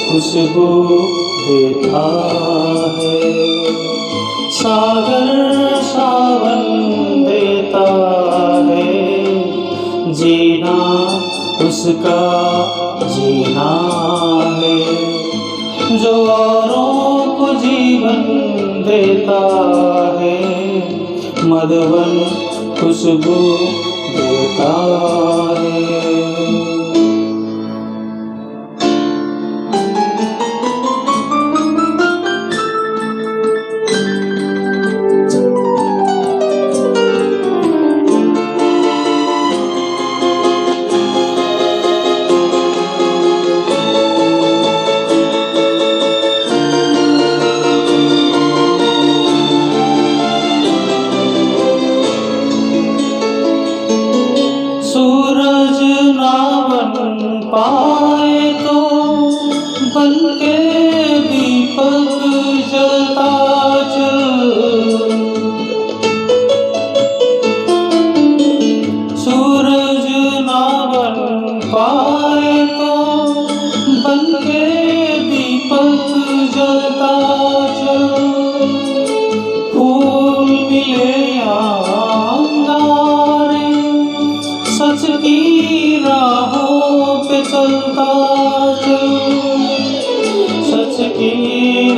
खुशबू देता है। सागर सावन देता है, जीना उसका जीना है। जो औरों को जीवन देता है, मधुबन खुशबू देता है। सूरज ना बन पाए तो बन के दीपक जलता चल। सूरज ना बन पाए तो बन के दीपक जलता चल। फूल मिले या अंगारे, सच की राहों पे चलता चल। सच की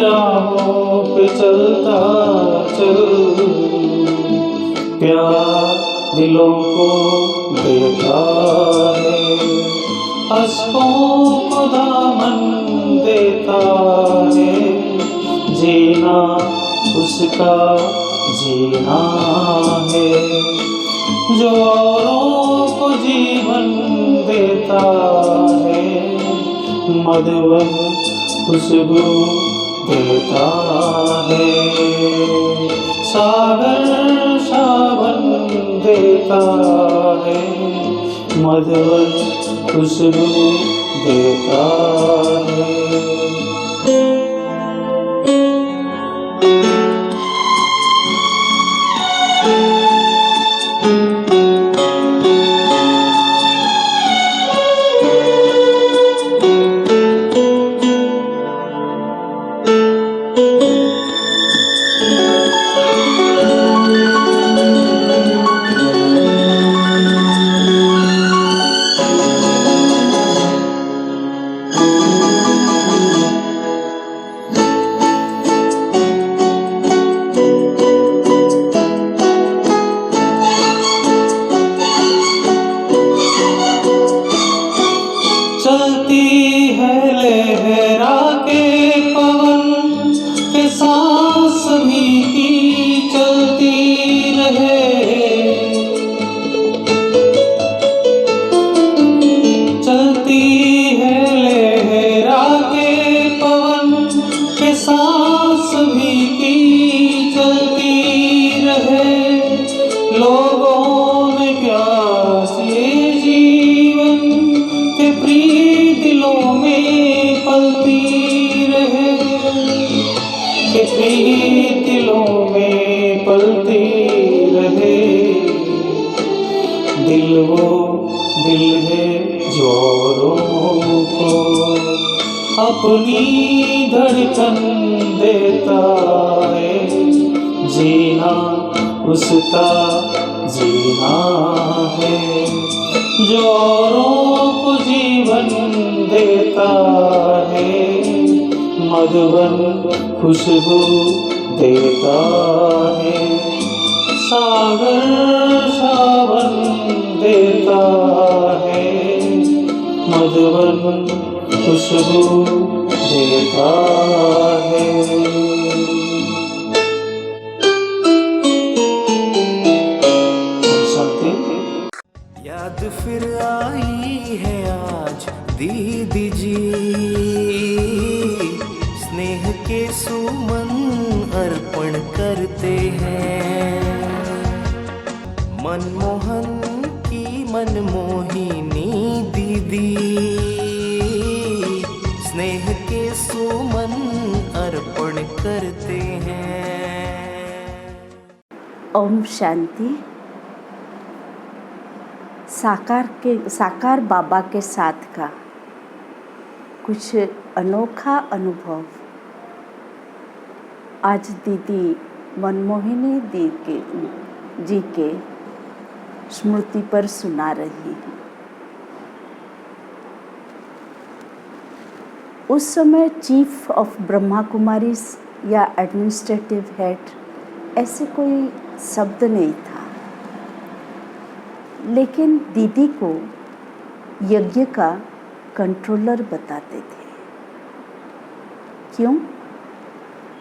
राहों पे चलता चल। प्यार दिलों को देता है, अश्कों को दामन देता है। जीना उसका जीना है। जो औरों को जीवन देता है, मधुबन खुशबू देता है। सागर सावन देता है, मधुबन खुशबू देता है। चलती है लहरा के पवन के सांस भी की चलती रहे। चलती है लहरा के पवन के सांस भी की चलती रहे। लोगों में प्यास ये जीवन के प्रीत दिलों में पलती रहे। के प्रीत दिलों में पलती रहे। दिल वो दिल है जो औरों को अपनी धड़कन देता है। जीना उसका जीना है। जो औरों को जीवन देता है, मधुबन खुशबू देता है। सागर सावन देता है, मधुबन खुशबू देता है। याद फिर आई है आज दीदी जी, स्नेह के सुमन अर्पण करते हैं। मनमोहन की मनमोहिनी दीदी, स्नेह के सुमन अर्पण करते हैं। ओम शांति। साकार बाबा के साथ का कुछ अनोखा अनुभव आज दीदी मनमोहिनी जी के स्मृति पर सुना रही हूँ। उस समय चीफ ऑफ ब्रह्मा कुमारीज या एडमिनिस्ट्रेटिव हेड ऐसे कोई शब्द नहीं था, लेकिन दीदी को यज्ञ का कंट्रोलर बताते थे। क्यों?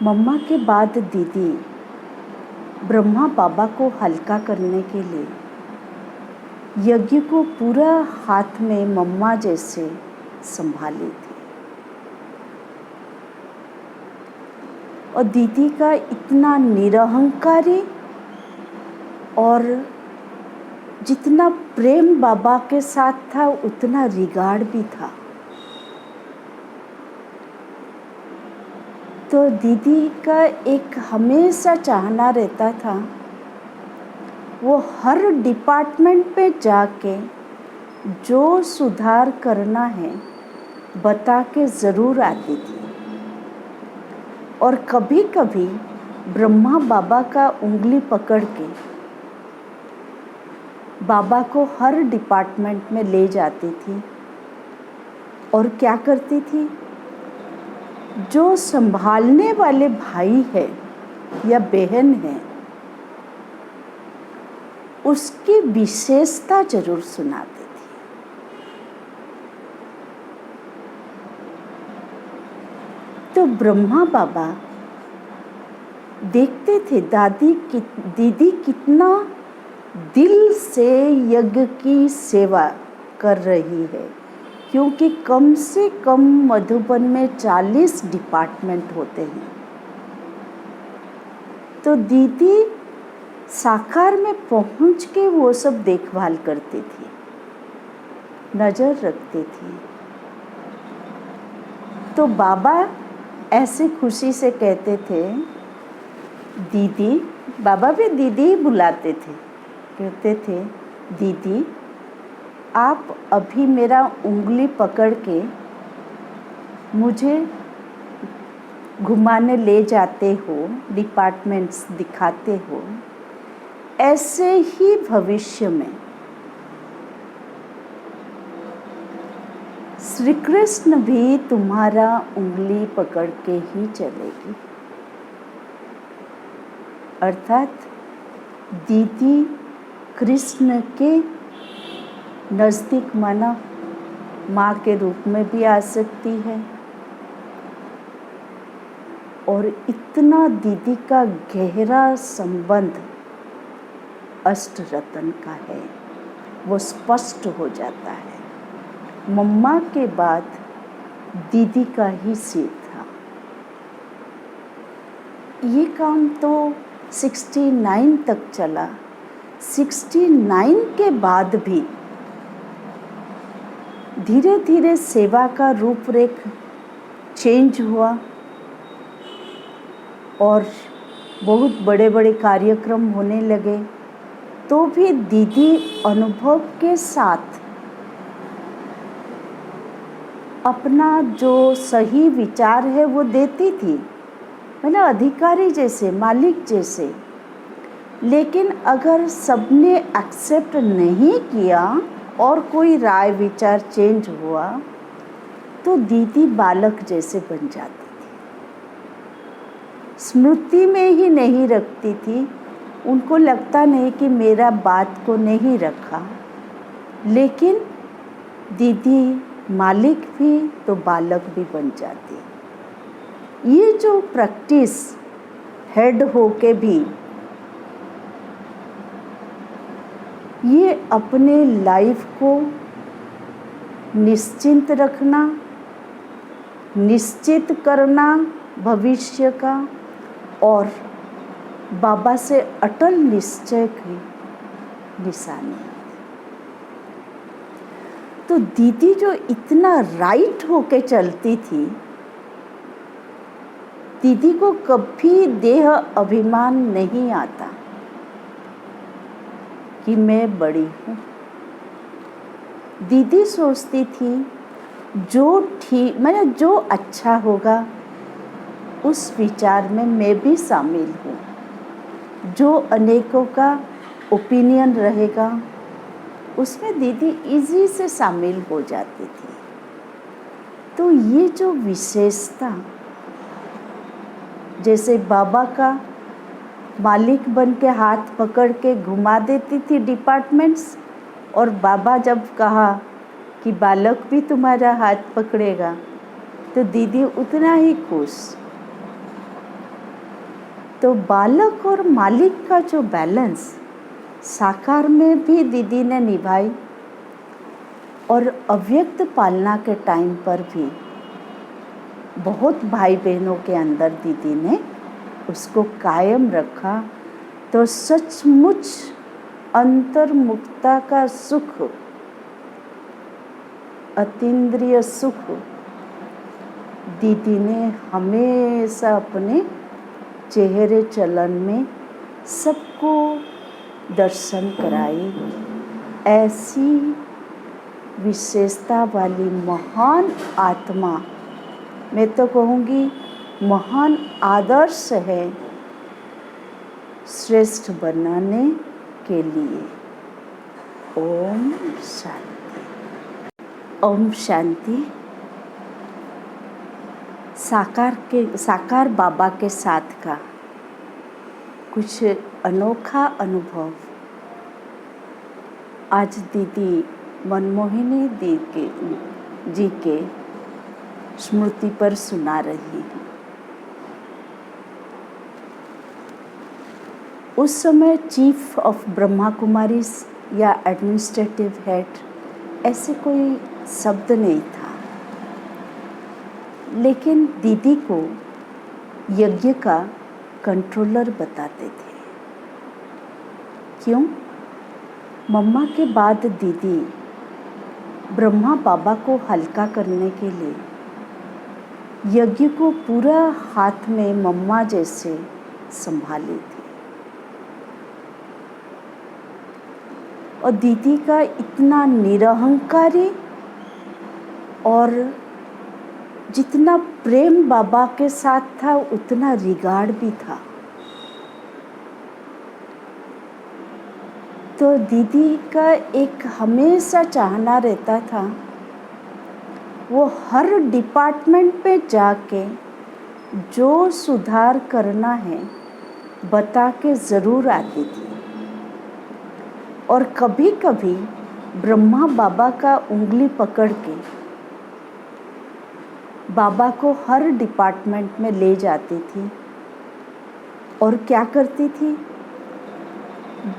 मम्मा के बाद दीदी ब्रह्मा बाबा को हल्का करने के लिए यज्ञ को पूरा हाथ में मम्मा जैसे संभाली थी। और दीदी का इतना निरहंकारी और जितना प्रेम बाबा के साथ था उतना रिगार्ड भी था। तो दीदी का एक हमेशा चाहना रहता था, वो हर डिपार्टमेंट पे जाके जो सुधार करना है बता के ज़रूर आती थी। और कभी कभी ब्रह्मा बाबा का उंगली पकड़ के बाबा को हर डिपार्टमेंट में ले जाती थी। और क्या करती थी, जो संभालने वाले भाई है या बहन है उसकी विशेषता जरूर सुनाती थी। तो ब्रह्मा बाबा देखते थे दीदी कितना दिल से यज्ञ की सेवा कर रही है, क्योंकि कम से कम मधुबन में 40 डिपार्टमेंट होते हैं। तो दीदी साकार में पहुंच के वो सब देखभाल करती थी, नज़र रखती थी। तो बाबा ऐसे खुशी से कहते थे, दीदी, बाबा भी दीदी ही बुलाते थे, कहते थे, दीदी आप अभी मेरा उंगली पकड़ के मुझे घुमाने ले जाते हो, डिपार्टमेंट्स दिखाते हो, ऐसे ही भविष्य में श्री कृष्ण भी तुम्हारा उंगली पकड़ के ही चलेगी। अर्थात दीदी कृष्ण के नज़दीक माना माँ के रूप में भी आ सकती है। और इतना दीदी का गहरा संबंध अष्ट रतन का है, वो स्पष्ट हो जाता है। मम्मा के बाद दीदी का ही सिर था। ये काम तो 69 तक चला। 69 के बाद भी धीरे धीरे सेवा का रूपरेख चेंज हुआ और बहुत बड़े बड़े कार्यक्रम होने लगे। तो भी दीदी अनुभव के साथ अपना जो सही विचार है वो देती थी, मतलब अधिकारी जैसे, मालिक जैसे। लेकिन अगर सबने एक्सेप्ट नहीं किया और कोई राय विचार चेंज हुआ तो दीदी बालक जैसे बन जाती थी, स्मृति में ही नहीं रखती थी। उनको लगता नहीं कि मेरा बात को नहीं रखा, लेकिन दीदी मालिक भी तो बालक भी बन जाती। ये जो प्रैक्टिस हेड होके भी ये अपने लाइफ को निश्चिंत रखना, निश्चित करना भविष्य का, और बाबा से अटल निश्चय की निशानी। तो दीदी जो इतना राइट होके चलती थी, दीदी को कभी देह अभिमान नहीं आता कि मैं बड़ी हूँ। दीदी सोचती थी जो ठीक मैंने जो अच्छा होगा उस विचार में मैं भी शामिल हूँ। जो अनेकों का ओपिनियन रहेगा उसमें दीदी इजी से शामिल हो जाती थी। तो ये जो विशेषता, जैसे बाबा का मालिक बन के हाथ पकड़ के घुमा देती थी डिपार्टमेंट्स, और बाबा जब कहा कि बालक भी तुम्हारा हाथ पकड़ेगा तो दीदी उतना ही खुश। तो बालक और मालिक का जो बैलेंस साकार में भी दीदी ने निभाई, और अव्यक्त पालना के टाइम पर भी बहुत भाई बहनों के अंदर दीदी ने उसको कायम रखा। तो सचमुच अंतर्मुखता का सुख, अतीन्द्रिय सुख दीदी ने हमेशा अपने चेहरे चलन में सबको दर्शन कराई। ऐसी विशेषता वाली महान आत्मा, मैं तो कहूँगी महान आदर्श है श्रेष्ठ बनाने के लिए। ओम शांति। ओम शांति। साकार बाबा के साथ का कुछ अनोखा अनुभव आज दीदी मनमोहिनी जी के स्मृति पर सुना रही हूँ। उस समय चीफ ऑफ ब्रह्मा कुमारीज या एडमिनिस्ट्रेटिव हेड ऐसे कोई शब्द नहीं था, लेकिन दीदी को यज्ञ का कंट्रोलर बताते थे। क्यों? मम्मा के बाद दीदी ब्रह्मा बाबा को हल्का करने के लिए यज्ञ को पूरा हाथ में मम्मा जैसे संभाली थी। और दीदी का इतना निरहंकारी और जितना प्रेम बाबा के साथ था उतना रिगार्ड भी था। तो दीदी का एक हमेशा चाहना रहता था, वो हर डिपार्टमेंट पे जाके जो सुधार करना है बता के ज़रूर आती थी। और कभी कभी ब्रह्मा बाबा का उंगली पकड़ के बाबा को हर डिपार्टमेंट में ले जाती थी। और क्या करती थी?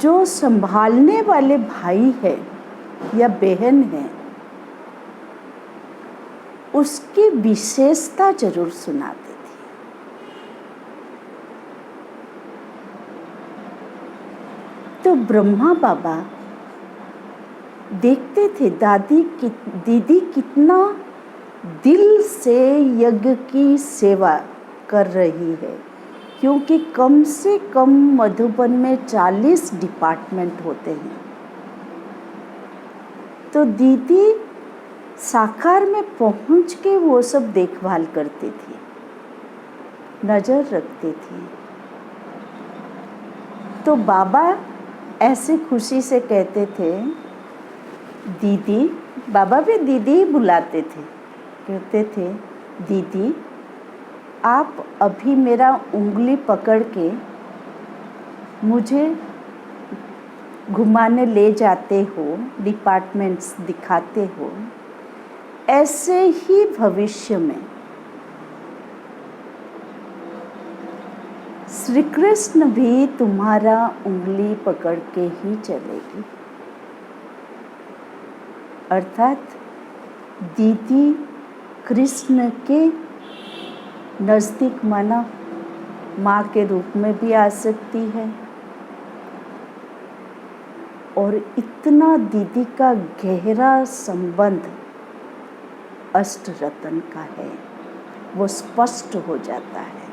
जो संभालने वाले भाई है या बहन है उसकी विशेषता जरूर सुनाती थी। तो ब्रह्मा बाबा देखते थे दीदी कितना दिल से यज्ञ की सेवा कर रही है, क्योंकि कम से कम मधुबन में 40 डिपार्टमेंट होते हैं। तो दीदी साकार में पहुंच के वो सब देखभाल करती थी, नज़र रखती थी। तो बाबा ऐसे खुशी से कहते थे दीदी, बाबा भी दीदी ही बुलाते थे, कहते थे दीदी आप अभी मेरा उंगली पकड़ के मुझे घुमाने ले जाते हो, डिपार्टमेंट्स दिखाते हो, ऐसे ही भविष्य में श्री कृष्ण भी तुम्हारा उंगली पकड़ के ही चलेगी। अर्थात दीदी कृष्ण के नज़दीक माना माँ के रूप में भी आ सकती है। और इतना दीदी का गहरा संबंध अष्ट रतन का है, वो स्पष्ट हो जाता है।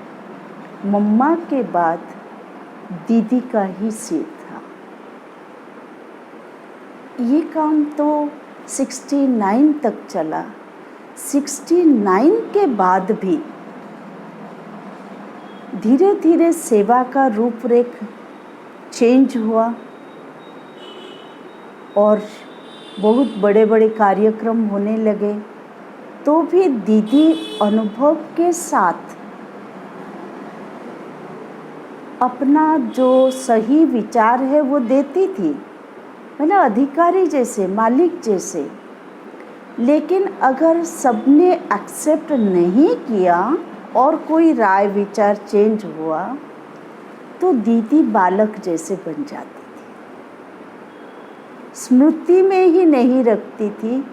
मम्मा के बाद दीदी का ही सिर था। ये काम तो 69 तक चला, 69 के बाद भी धीरे धीरे सेवा का रूपरेख चेंज हुआ और बहुत बड़े बड़े कार्यक्रम होने लगे, तो भी दीदी अनुभव के साथ अपना जो सही विचार है वो देती थी, मतलब अधिकारी जैसे, मालिक जैसे। लेकिन अगर सबने एक्सेप्ट नहीं किया और कोई राय विचार चेंज हुआ तो दीदी बालक जैसे बन जाती थी, स्मृति में ही नहीं रखती थी।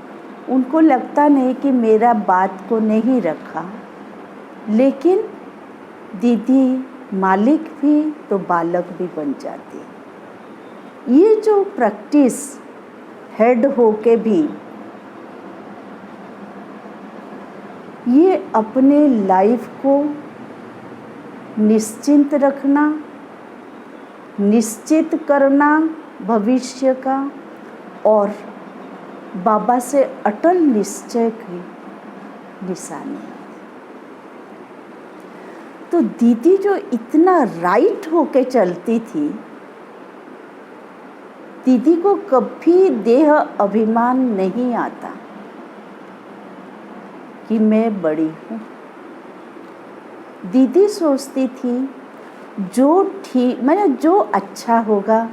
उनको लगता नहीं कि मेरा बात को नहीं रखा, लेकिन दीदी मालिक भी तो बालक भी बन जाती। ये जो प्रैक्टिस हेड होके भी ये अपने लाइफ को निश्चिंत रखना, निश्चित करना भविष्य का, और बाबा से अटल निश्चय की निशानी। तो दीदी जो इतना राइट होके चलती थी, दीदी को कभी देह अभिमान नहीं आता कि मैं बड़ी हूँ। दीदी सोचती थी जो ठीक, मतलब जो अच्छा होगा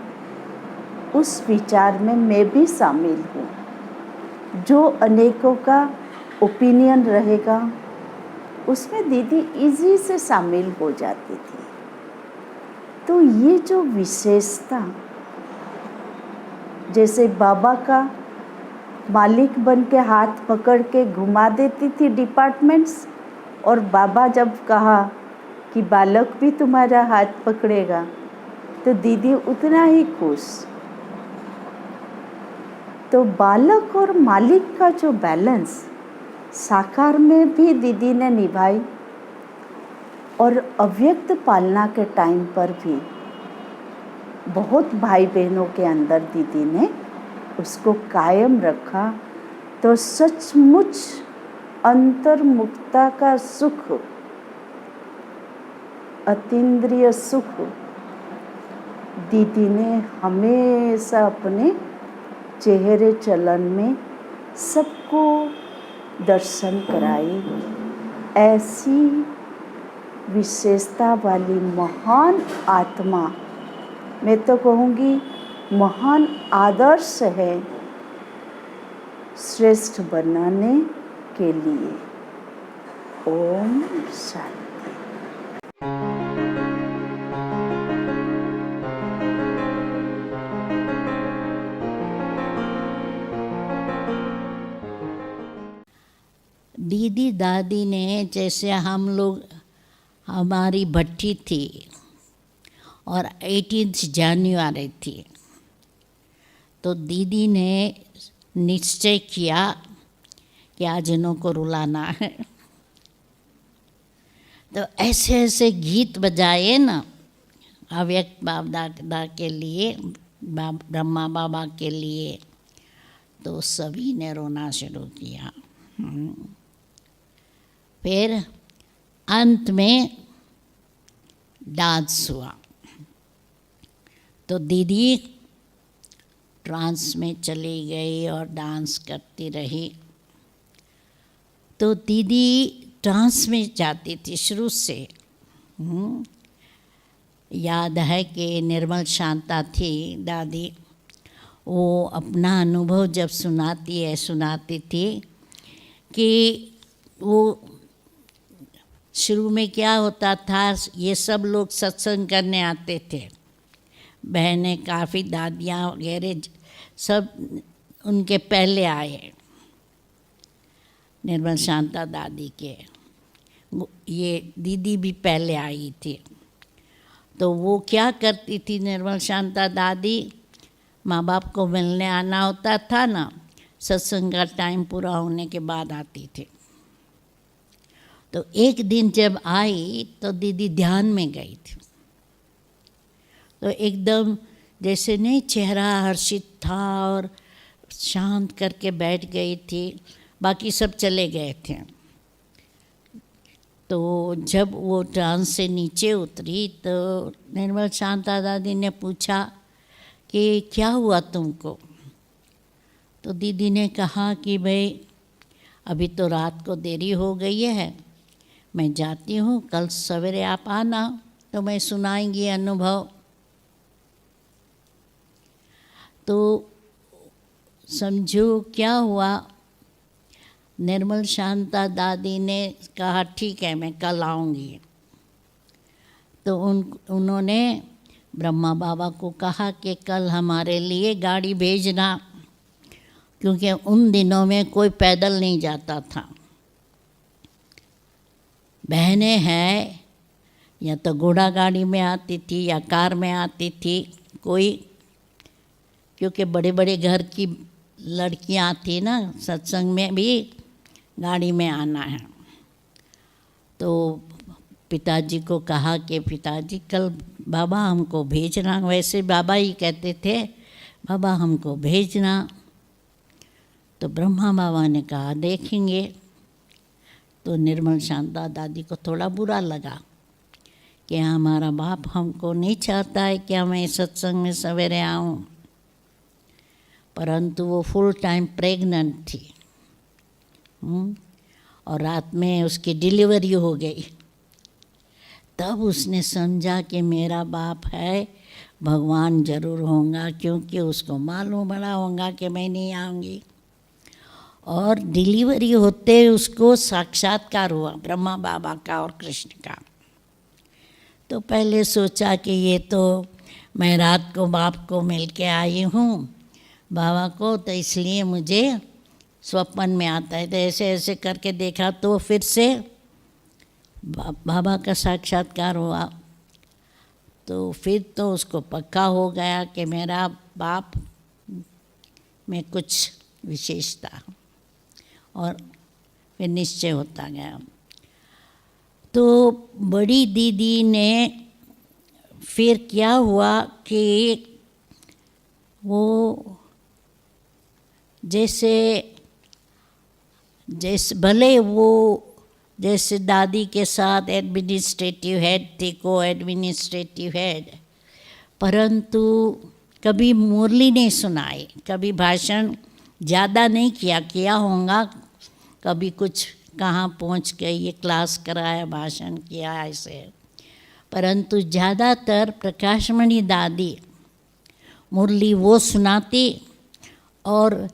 उस विचार में मैं भी शामिल हूँ, जो अनेकों का ओपिनियन रहेगा उसमें दीदी इजी से शामिल हो जाती थी। तो ये जो विशेषता, जैसे बाबा का मालिक बन के हाथ पकड़ के घुमा देती थी डिपार्टमेंट्स, और बाबा जब कहा कि बालक भी तुम्हारा हाथ पकड़ेगा तो दीदी उतना ही खुश। तो बालक और मालिक का जो बैलेंस साकार में भी दीदी ने निभाई, और अव्यक्त पालना के टाइम पर भी बहुत भाई बहनों के अंदर दीदी ने उसको कायम रखा। तो सचमुच अंतर्मुखता का सुख, अतीन्द्रिय सुख दीदी ने हमेशा अपने चेहरे चलन में सबको दर्शन कराई। ऐसी विशेषता वाली महान आत्मा, मैं तो कहूँगी महान आदर्श है श्रेष्ठ बनाने के लिए। ओम शांति। दीदी दादी ने, जैसे हम लोग, हमारी भट्टी थी और 18 जनवरी थी, तो दीदी ने निश्चय किया कि आज इन्हों को रुलाना है। तो ऐसे ऐसे गीत बजाए ना अव्यक्त बाप दादा के लिए, ब्रह्मा बाबा के लिए, तो सभी ने रोना शुरू किया। फिर अंत में डांस हुआ, तो दीदी ट्रांस में चली गई और डांस करती रही। तो दीदी ट्रांस में जाती थी शुरू से। याद है कि निर्मल शांता थी दादी, वो अपना अनुभव जब सुनाती थी कि वो शुरू में क्या होता था, ये सब लोग सत्संग करने आते थे, बहनें काफ़ी, दादियाँ वगैरह सब उनके पहले आए, निर्मल शांता दादी के, ये दीदी भी पहले आई थी। तो वो क्या करती थी निर्मल शांता दादी, माँ बाप को मिलने आना होता था ना, सत्संग का टाइम पूरा होने के बाद आती थी। तो एक दिन जब आई तो दीदी ध्यान में गई थी, तो एकदम जैसे नहीं, चेहरा हर्षित था और शांत करके बैठ गई थी बाकी सब चले गए थे। तो जब वो ट्रांस से नीचे उतरी तो निर्मल शांता दादी ने पूछा कि क्या हुआ तुमको। तो दीदी ने कहा कि भाई अभी तो रात को देरी हो गई है, मैं जाती हूँ, कल सवेरे आप आना तो मैं सुनाएंगी अनुभव। तो समझो क्या हुआ, निर्मल शांता दादी ने कहा ठीक है मैं कल आऊँगी। तो उन्होंने ब्रह्मा बाबा को कहा कि कल हमारे लिए गाड़ी भेजना, क्योंकि उन दिनों में कोई पैदल नहीं जाता था। बहनें हैं या तो घोड़ा गाड़ी में आती थी या कार में आती थी कोई, क्योंकि बड़े बड़े घर की लड़कियां थी ना, सत्संग में भी गाड़ी में आना है। तो पिताजी को कहा कि पिताजी कल बाबा हमको भेजना, वैसे बाबा ही कहते थे बाबा हमको भेजना। तो ब्रह्मा बाबा ने कहा देखेंगे। तो निर्मल शांता दादी को थोड़ा बुरा लगा कि हमारा बाप हमको नहीं चाहता है कि मैं सत्संग में सवेरे आऊँ, परंतु वो फुल टाइम प्रेग्नेंट थी और रात में उसकी डिलीवरी हो गई। तब उसने समझा कि मेरा बाप है, भगवान जरूर होगा, क्योंकि उसको मालूम बड़ा होगा कि मैं नहीं आऊँगी। और डिलीवरी होते उसको साक्षात्कार हुआ ब्रह्मा बाबा का और कृष्ण का। तो पहले सोचा कि ये तो मैं रात को बाप को मिल के आई हूँ बाबा को, तो इसलिए मुझे स्वप्न में आता है। तो ऐसे ऐसे करके देखा तो फिर से बाबा का साक्षात्कार हुआ। तो फिर तो उसको पक्का हो गया कि मेरा बाप में कुछ विशेषता, और फिर निश्चय होता गया। तो बड़ी दीदी ने फिर क्या हुआ कि वो जैसे भले वो जैसे दादी के साथ एडमिनिस्ट्रेटिव हेड थी, को एडमिनिस्ट्रेटिव हेड, परंतु कभी मुरली नहीं सुनाई, कभी भाषण ज़्यादा नहीं किया होगा, कभी कुछ कहाँ पहुँच गई, ये क्लास कराया, भाषण किया ऐसे। परंतु ज़्यादातर प्रकाशमणि दादी मुरली वो सुनाती, और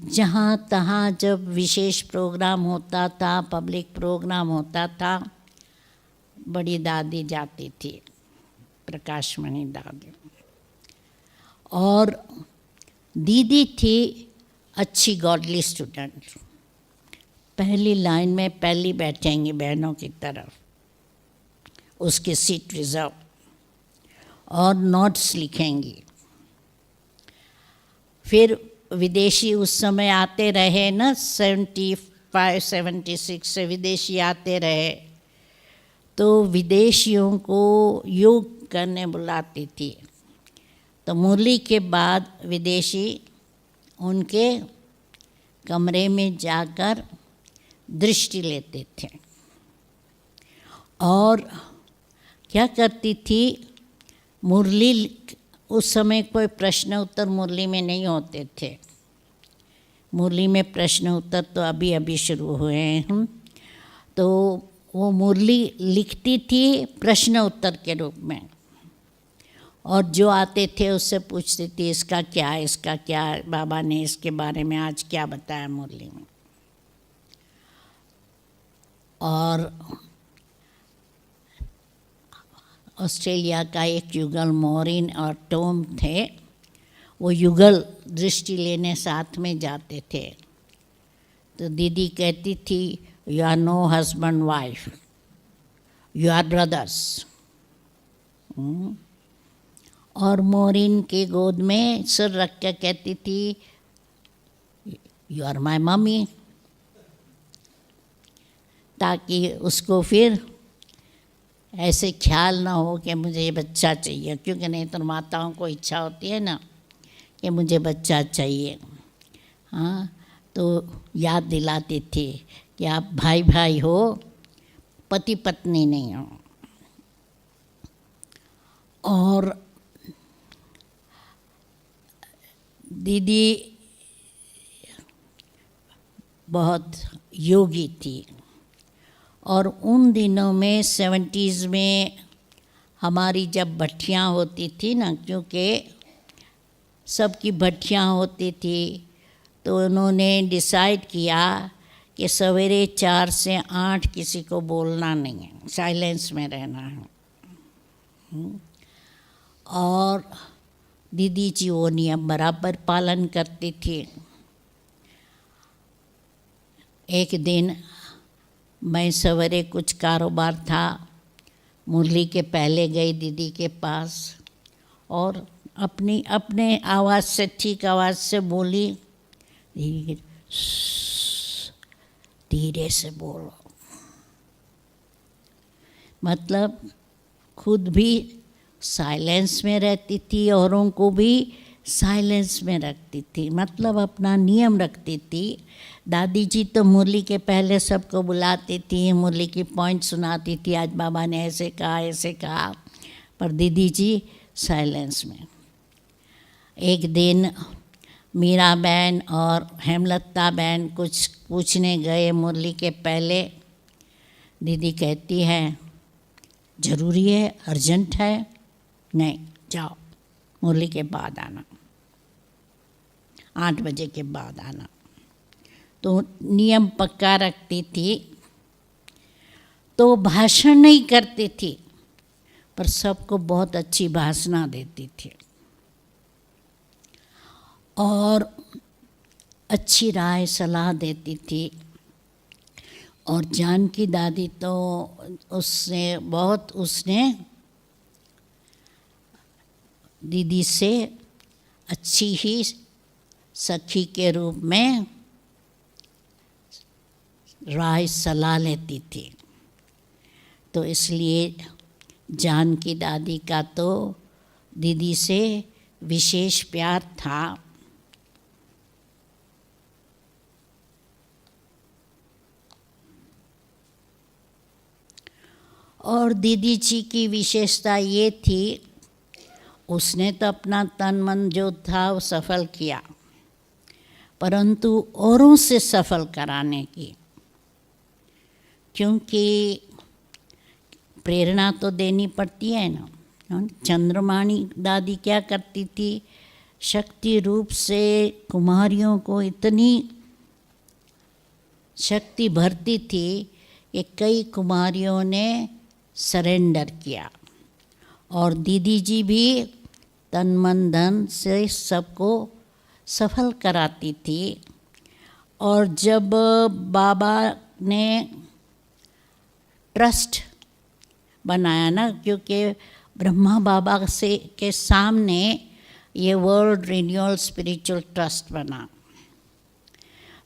जहाँ तहाँ जब विशेष प्रोग्राम होता था, पब्लिक प्रोग्राम होता था, बड़ी दादी जाती थी, प्रकाशमणि दादी। और दीदी थी अच्छी गॉडली स्टूडेंट, पहली लाइन में पहली बैठेंगी बहनों की तरफ, उसकी सीट रिजर्व, और नोट्स लिखेंगी। फिर विदेशी उस समय आते रहे ना, 75-76 से विदेशी आते रहे, तो विदेशियों को योग करने बुलाती थी। तो मुरली के बाद विदेशी उनके कमरे में जाकर दृष्टि लेते थे। और क्या करती थी, मुरली उस समय कोई प्रश्न उत्तर मुरली में नहीं होते थे, मुरली में प्रश्न उत्तर तो अभी अभी शुरू हुए हैं। तो वो मुरली लिखती थी प्रश्न उत्तर के रूप में, और जो आते थे उससे पूछती थी इसका क्या है, इसका क्या है, बाबा ने इसके बारे में आज क्या बताया मुरली में। और ऑस्ट्रेलिया का एक युगल मोरिन और टॉम थे, वो युगल दृष्टि लेने साथ में जाते थे। तो दीदी कहती थी you are no husband wife, you are brothers. और मोरिन के गोद में सिर रख के कहती थी यू आर माई मम्मी, ताकि उसको फिर ऐसे ख्याल ना हो कि मुझे ये बच्चा चाहिए, क्योंकि नहीं तो माताओं को इच्छा होती है ना कि मुझे बच्चा चाहिए। हाँ, तो याद दिलाते थे कि आप भाई भाई हो, पति पत्नी नहीं हो। और दीदी बहुत योगी थी, और उन दिनों में 70s में हमारी जब भट्टियाँ होती थी ना, क्योंकि सबकी भट्टियाँ होती थी, तो उन्होंने डिसाइड किया कि सवेरे 4 से 8 किसी को बोलना नहीं है, साइलेंस में रहना है। और दीदी जी वो नियम बराबर पालन करती थी। एक दिन मैं सवेरे कुछ कारोबार था, मुरली के पहले गई दीदी के पास और अपने आवाज़ से, ठीक आवाज़ से बोली, धीरे से बोलो। मतलब खुद भी साइलेंस में रहती थी, औरों को भी साइलेंस में रखती थी, मतलब अपना नियम रखती थी। दादी जी तो मुरली के पहले सबको बुलाती थी, मुरली की पॉइंट सुनाती थी, आज बाबा ने ऐसे कहा, पर दीदी जी साइलेंस में। एक दिन मीरा बहन और हेमलता बहन कुछ पूछने गए मुरली के पहले। दीदी कहती है, ज़रूरी है, अर्जेंट है? नहीं, जाओ, मुरली के बाद आना, 8 बजे के बाद आना। तो नियम पक्का रखती थी। तो भाषण नहीं करती थी, पर सबको बहुत अच्छी भाषणा देती थी और अच्छी राय सलाह देती थी। और जानकी दादी तो उसने दीदी से अच्छी ही सखी के रूप में राय सलाह लेती थी। तो इसलिए जानकी दादी का तो दीदी से विशेष प्यार था। और दीदी जी की विशेषता ये थी, उसने तो अपना तन मन जो था वो सफल किया, परंतु औरों से सफल कराने की, क्योंकि प्रेरणा तो देनी पड़ती है ना। चंद्रमाणी दादी क्या करती थी, शक्ति रूप से कुमारियों को इतनी शक्ति भरती थी कि कई कुमारियों ने सरेंडर किया। और दीदी जी भी तन मन धन से सबको सफल कराती थी। और जब बाबा ने ट्रस्ट बनाया ना, क्योंकि ब्रह्मा बाबा के सामने ये वर्ल्ड रिन्यूअल स्पिरिचुअल ट्रस्ट बना।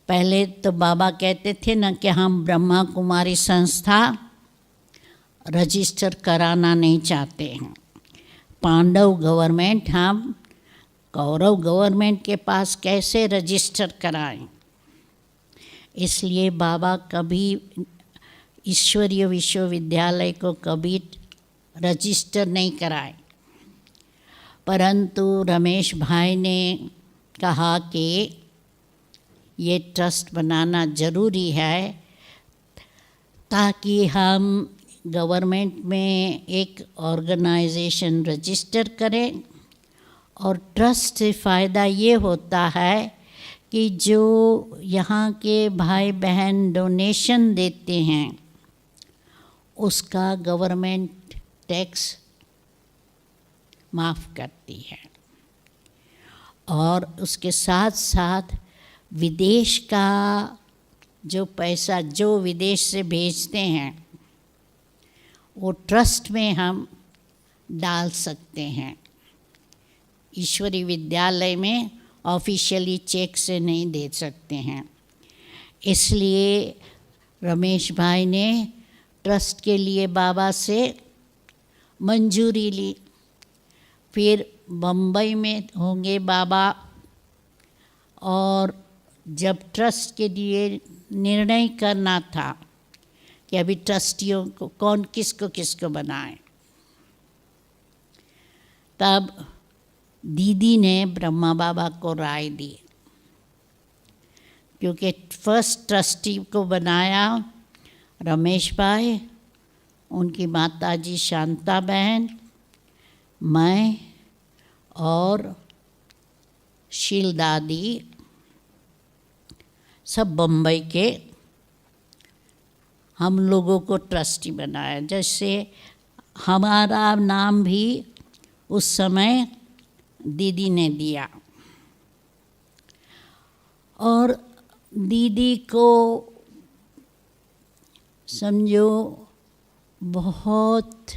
पहले तो बाबा कहते थे ना कि हम ब्रह्मा कुमारी संस्था रजिस्टर कराना नहीं चाहते हैं। पांडव गवर्नमेंट हम कौरव गवर्नमेंट के पास कैसे रजिस्टर कराएं। इसलिए बाबा कभी ईश्वरीय विश्वविद्यालय को कभी रजिस्टर नहीं कराए। परंतु रमेश भाई ने कहा कि ये ट्रस्ट बनाना ज़रूरी है, ताकि हम गवर्नमेंट में एक ऑर्गेनाइजेशन रजिस्टर करें। और ट्रस्ट से फ़ायदा ये होता है कि जो यहाँ के भाई बहन डोनेशन देते हैं, उसका गवर्नमेंट टैक्स माफ़ करती है। और उसके साथ साथ विदेश का जो पैसा जो विदेश से भेजते हैं, वो ट्रस्ट में हम डाल सकते हैं। ईश्वरी विद्यालय में ऑफिशियली चेक से नहीं दे सकते हैं। इसलिए रमेश भाई ने ट्रस्ट के लिए बाबा से मंजूरी ली। फिर बम्बई में होंगे बाबा, और जब ट्रस्ट के लिए निर्णय करना था कि अभी ट्रस्टियों को कौन किसको बनाए, तब दीदी ने ब्रह्मा बाबा को राय दी, क्योंकि फर्स्ट ट्रस्टी को बनाया रमेश भाई, उनकी माताजी शांता बहन, मैं और शील दादी, सब बम्बई के हम लोगों को ट्रस्टी बनाया। जैसे हमारा नाम भी उस समय दीदी ने दिया, और दीदी को समझो बहुत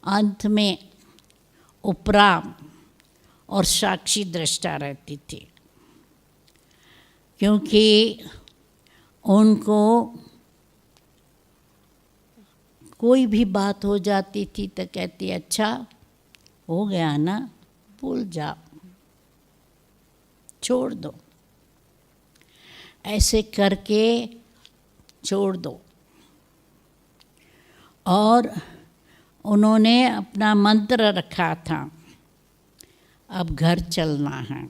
अंत में उपराम और साक्षी दृष्टा रहती थी, क्योंकि उनको कोई भी बात हो जाती थी तो कहती अच्छा हो गया ना, भूल जाओ, छोड़ दो, ऐसे करके छोड़ दो। और उन्होंने अपना मंत्र रखा था, अब घर चलना है,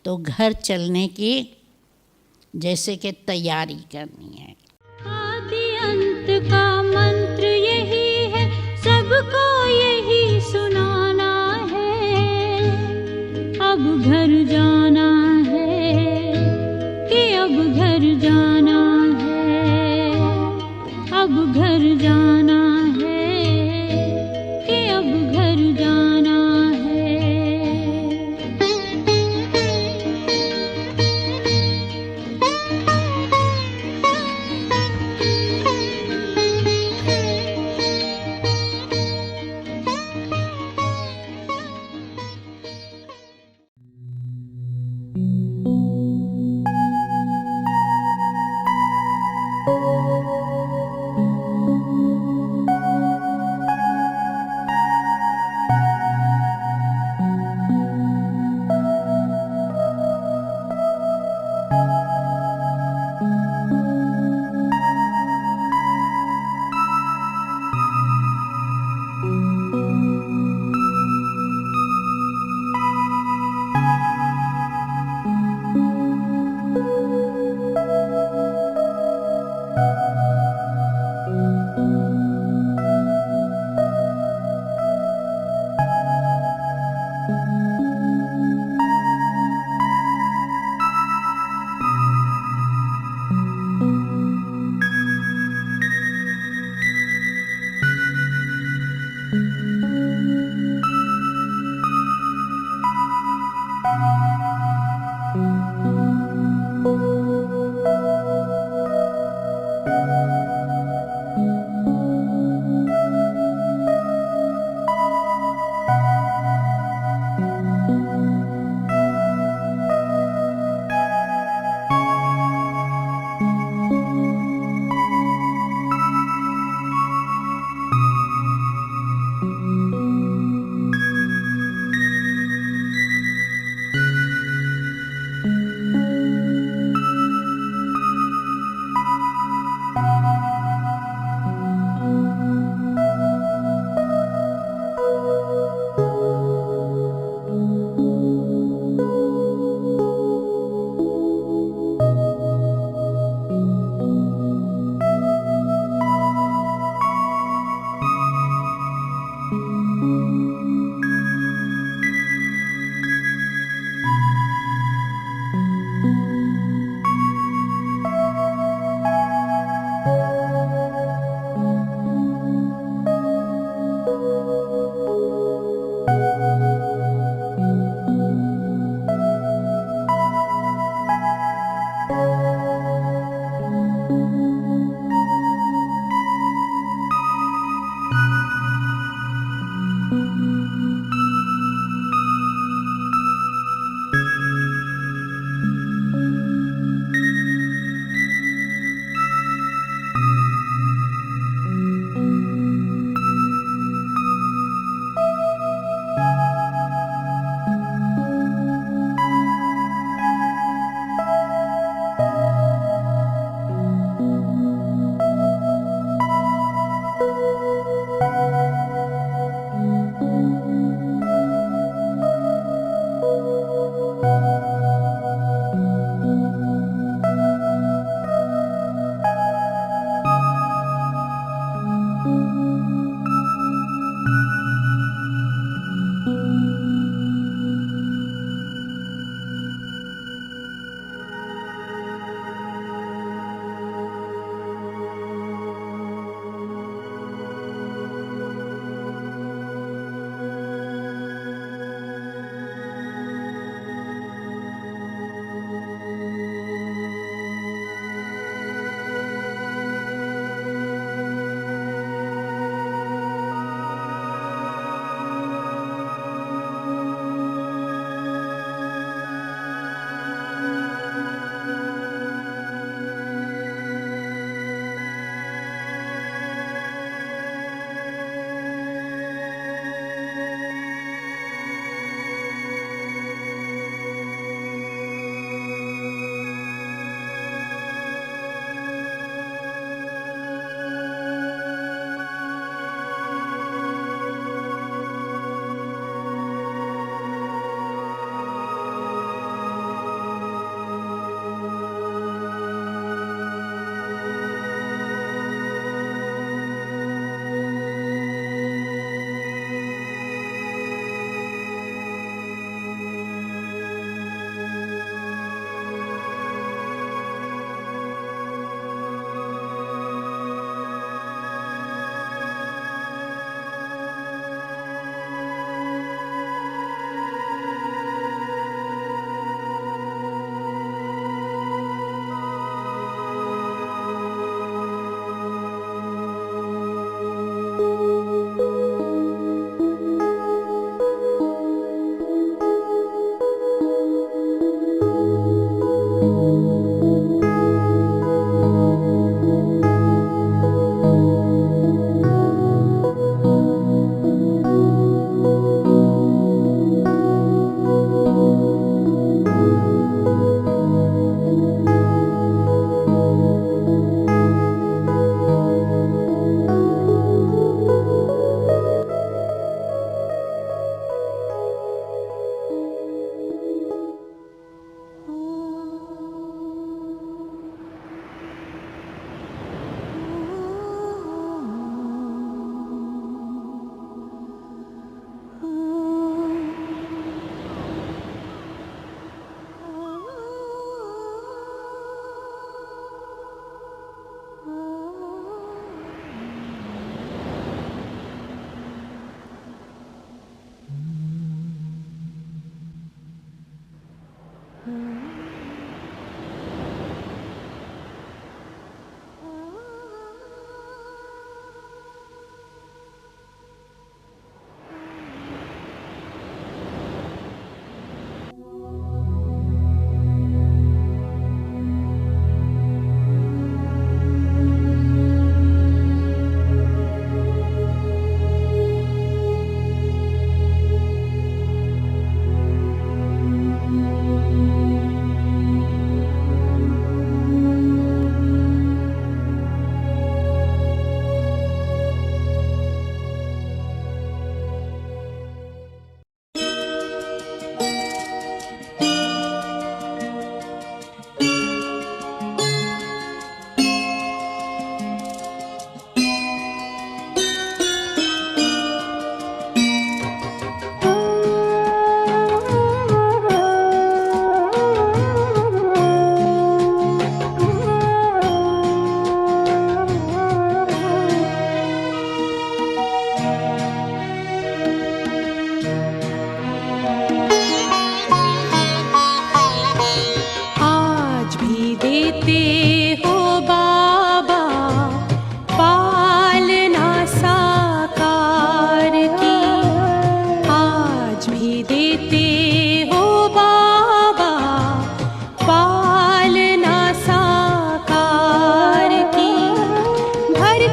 तो घर चलने की जैसे कि तैयारी करनी है। आदि अंत का मंत्र यही है, सबको यही सुनाना है। अब घर जाना है कि अब घर जाना है, अब घर जाना है कि अब घर जाना है।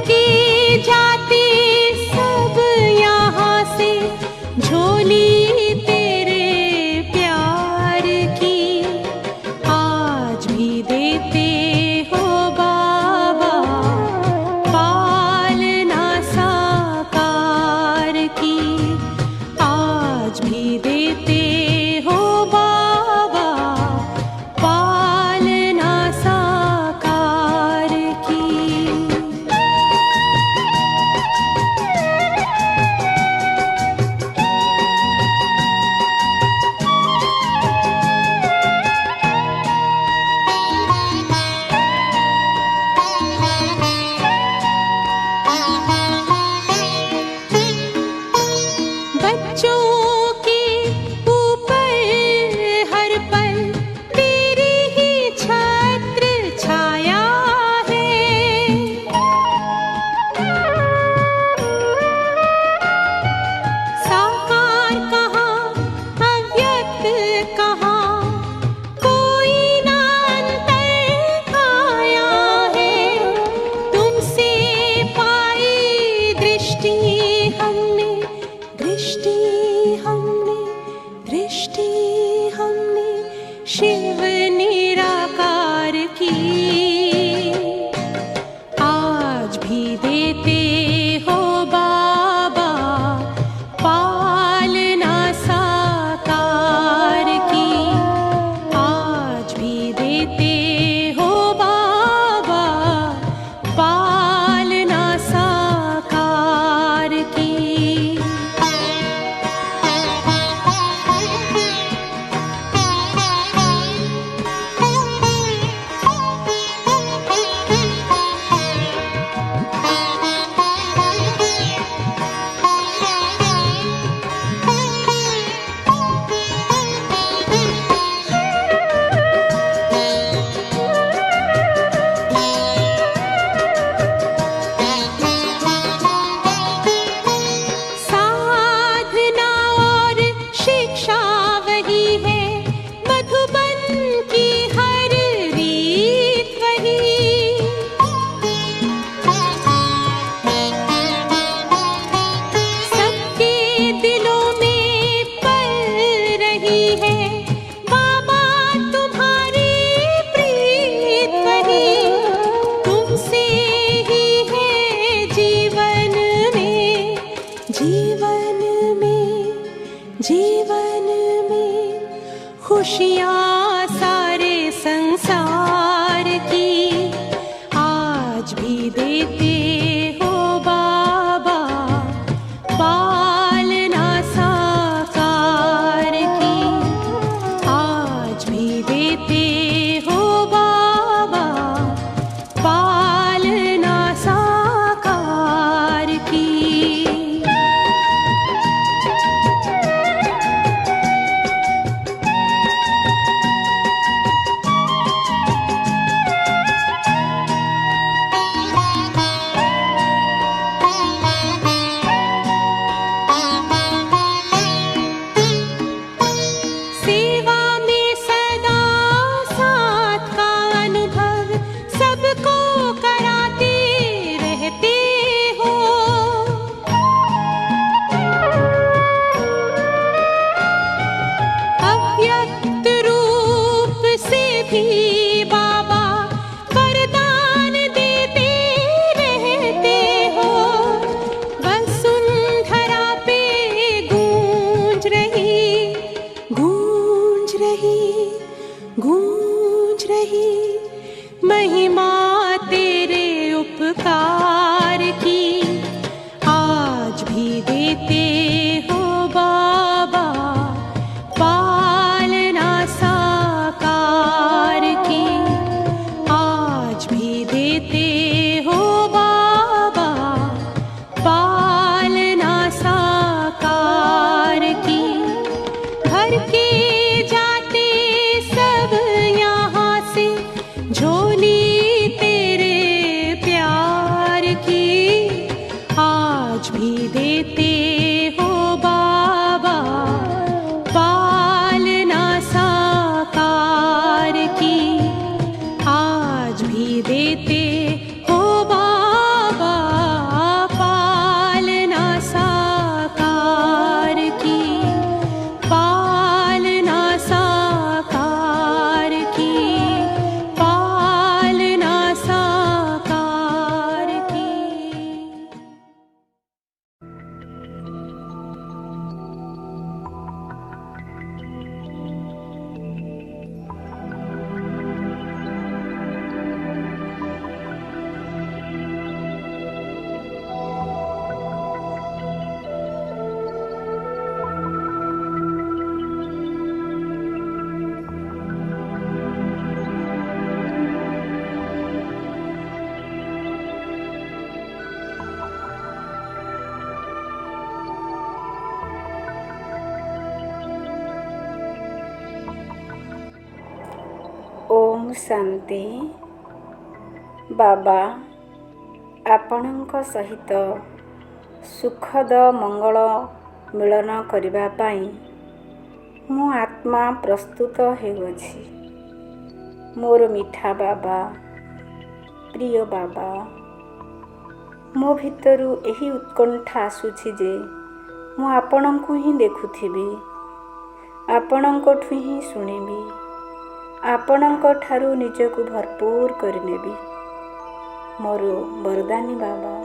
के जाते सब यहाँ से झोली तेरे प्यार की आज भी देते हो बाबा पालना साकार की आज भी देते हो बाबा पालना साकार की। बच्चों के ऊपर हर पल तेरी ही छत्र छाया है। साकार कहाँ अव्यक्त कहाँ कोई ना अंतर आया है। तुमसे पाई दृष्टि हमने दृष्टि हमने शिव निराकार की आज भी देते हो बाबा पालना साकार की आज भी देते हो बाबा पालना साकार की। साधना और शिक्षा वही है मधुबन की हर रीत वही। सबके दिलों में पल रही है बाबा तुम्हारी प्रीत वही। तुमसे ही है जीवन में खुशियाँ सारे संसार की आज भी देते हो बाबा पालना साकार की आज भी देते हो बाबा पालना साकार की। सेवा में सदा साथ का अनुभव सबको कराते रहते हो। अव्यक्त रूप से भी बाबा वरदान देते रहते हो। वसुंधरा पे गूंज रही महिमा तेरे उपकार की आज भी देते हो बाबा पालना साकार की आज भी देते हो बाबा पालना साकार की। भर के जाते सब यहाँ से झोली तेरे प्यार की आज भी देते हो बाबा पालना साकार की आज भी देते हो बाबा ଶାନ୍ତି। ବାବା ଆପଣଙ୍କ ସହିତ ସୁଖଦ ମଙ୍ଗଳ ମିଳନ କରିବା ପାଇଁ ମୁଁ ଆତ୍ମା ପ୍ରସ୍ତୁତ ହେଉଅଛି। ମୋର ମିଠା ବାବା, ପ୍ରିୟ ବାବା, ମୋ ଭିତରୁ ଏହି ଉତ୍କଣ୍ଠା ଆସୁଛି ଯେ ମୁଁ ଆପଣଙ୍କୁ ହିଁ ଦେଖୁଥିବି, ଆପଣଙ୍କଠୁ ହିଁ ଶୁଣିବି, ଆପଣଙ୍କ ଠାରୁ ନିଜକୁ ଭରପୁର କରିନେବି। ମୋର ବରଦାନୀ ବାବା,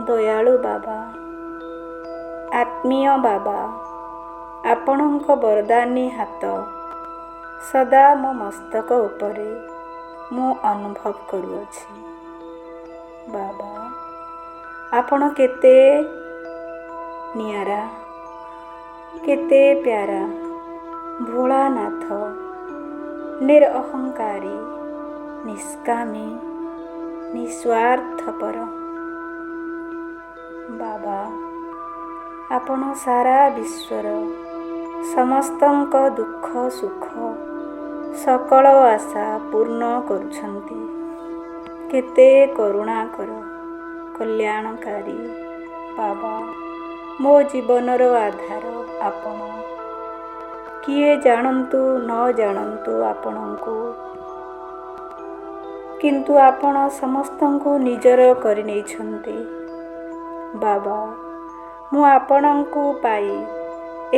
ଦୟାଳୁ ବାବା, ଆତ୍ମୀୟ ବାବା, ଆପଣଙ୍କ ବରଦାନୀ ହାତ ସଦା ମୋ ମସ୍ତକ ଉପରେ ମୁଁ ଅନୁଭବ କରୁଅଛି। ବାବା ଆପଣ କେତେ ନିଆରା, କେତେ ପ୍ୟାରା, ଭୋଳାନାଥ, ନିରଅହଙ୍କାରୀ, ନିଷ୍କାମୀ, ନିସ୍ୱାର୍ଥପର। ବାବା ଆପଣ ସାରା ବିଶ୍ୱର ସମସ୍ତଙ୍କ ଦୁଃଖ ସୁଖ ସକଳ ଆଶା ପୂର୍ଣ୍ଣ କରୁଛନ୍ତି। କେତେ କରୁଣାକର, କଲ୍ୟାଣକାରୀ। ବାବା ମୋ ଜୀବନର ଆଧାର ଆପଣ। କିଏ ଜାଣନ୍ତୁ ନ ଜାଣନ୍ତୁ ଆପଣଙ୍କୁ, କିନ୍ତୁ ଆପଣ ସମସ୍ତଙ୍କୁ ନିଜର କରିନେଇଛନ୍ତି। ବାବା ମୁଁ ଆପଣଙ୍କୁ ପାଇ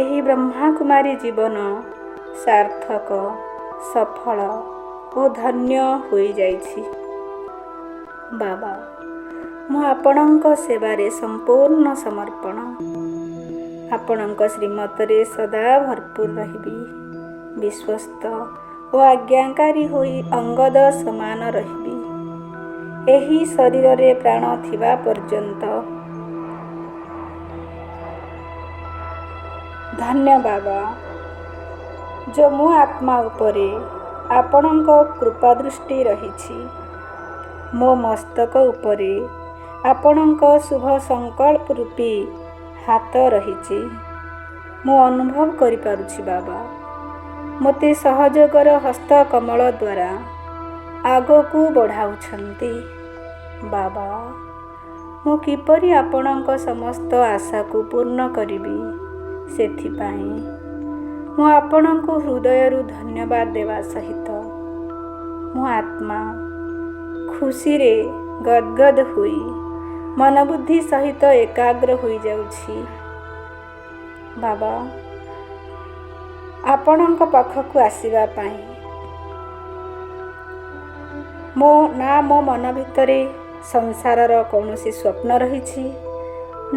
ଏହି ବ୍ରହ୍ମାକୁମାରୀ ଜୀବନ ସାର୍ଥକ, ସଫଳ ଓ ଧନ୍ୟ ହୋଇଯାଇଛି। ବାବା ମୁଁ ଆପଣଙ୍କ ସେବାରେ ସମ୍ପୂର୍ଣ୍ଣ ସମର୍ପଣ। ଆପଣଙ୍କ ଶ୍ରୀମତରେ ସଦା ଭରପୁର ରହିବି, ବିଶ୍ୱସ୍ତ ଓ ଆଜ୍ଞାକାରୀ ହୋଇ ଅଙ୍ଗଦ ସମାନ ରହିବି। ଏହି ଶରୀରରେ ପ୍ରାଣ ଥିବା ପର୍ଯ୍ୟନ୍ତ। ଧନ୍ୟ ବାବା ଯୋ ମୋ ଆତ୍ମା ଉପରେ ଆପଣଙ୍କ କୃପା ଦୃଷ୍ଟି ରହିଛି। ମୋ ମସ୍ତକ ଉପରେ ଆପଣଙ୍କ ଶୁଭ ସଂକଳ୍ପ ରୂପୀ ହାତ ରହିଛି। ମୁଁ ଅନୁଭବ କରିପାରୁଛି ବାବା ମୋତେ ସହଯୋଗର ହସ୍ତ କମଳ ଦ୍ୱାରା ଆଗକୁ ବଢ଼ାଉଛନ୍ତି। ବାବା ମୁଁ କିପରି ଆପଣଙ୍କ ସମସ୍ତ ଆଶାକୁ ପୂର୍ଣ୍ଣ କରିବି, ସେଥିପାଇଁ ମୁଁ ଆପଣଙ୍କୁ ହୃଦୟରୁ ଧନ୍ୟବାଦ ଦେବା ସହିତ ମୋ ଆତ୍ମା ଖୁସିରେ ଗଦଗଦ ହୋଇ ମନବୁଦ୍ଧି ସହିତ ଏକାଗ୍ର ହୋଇଯାଉଛି। ବାବା ଆପଣଙ୍କ ପାଖକୁ ଆସିବା ପାଇଁ ନା ମୋ ମନ ଭିତରେ ସଂସାରର କୌଣସି ସ୍ୱପ୍ନ ରହିଛି,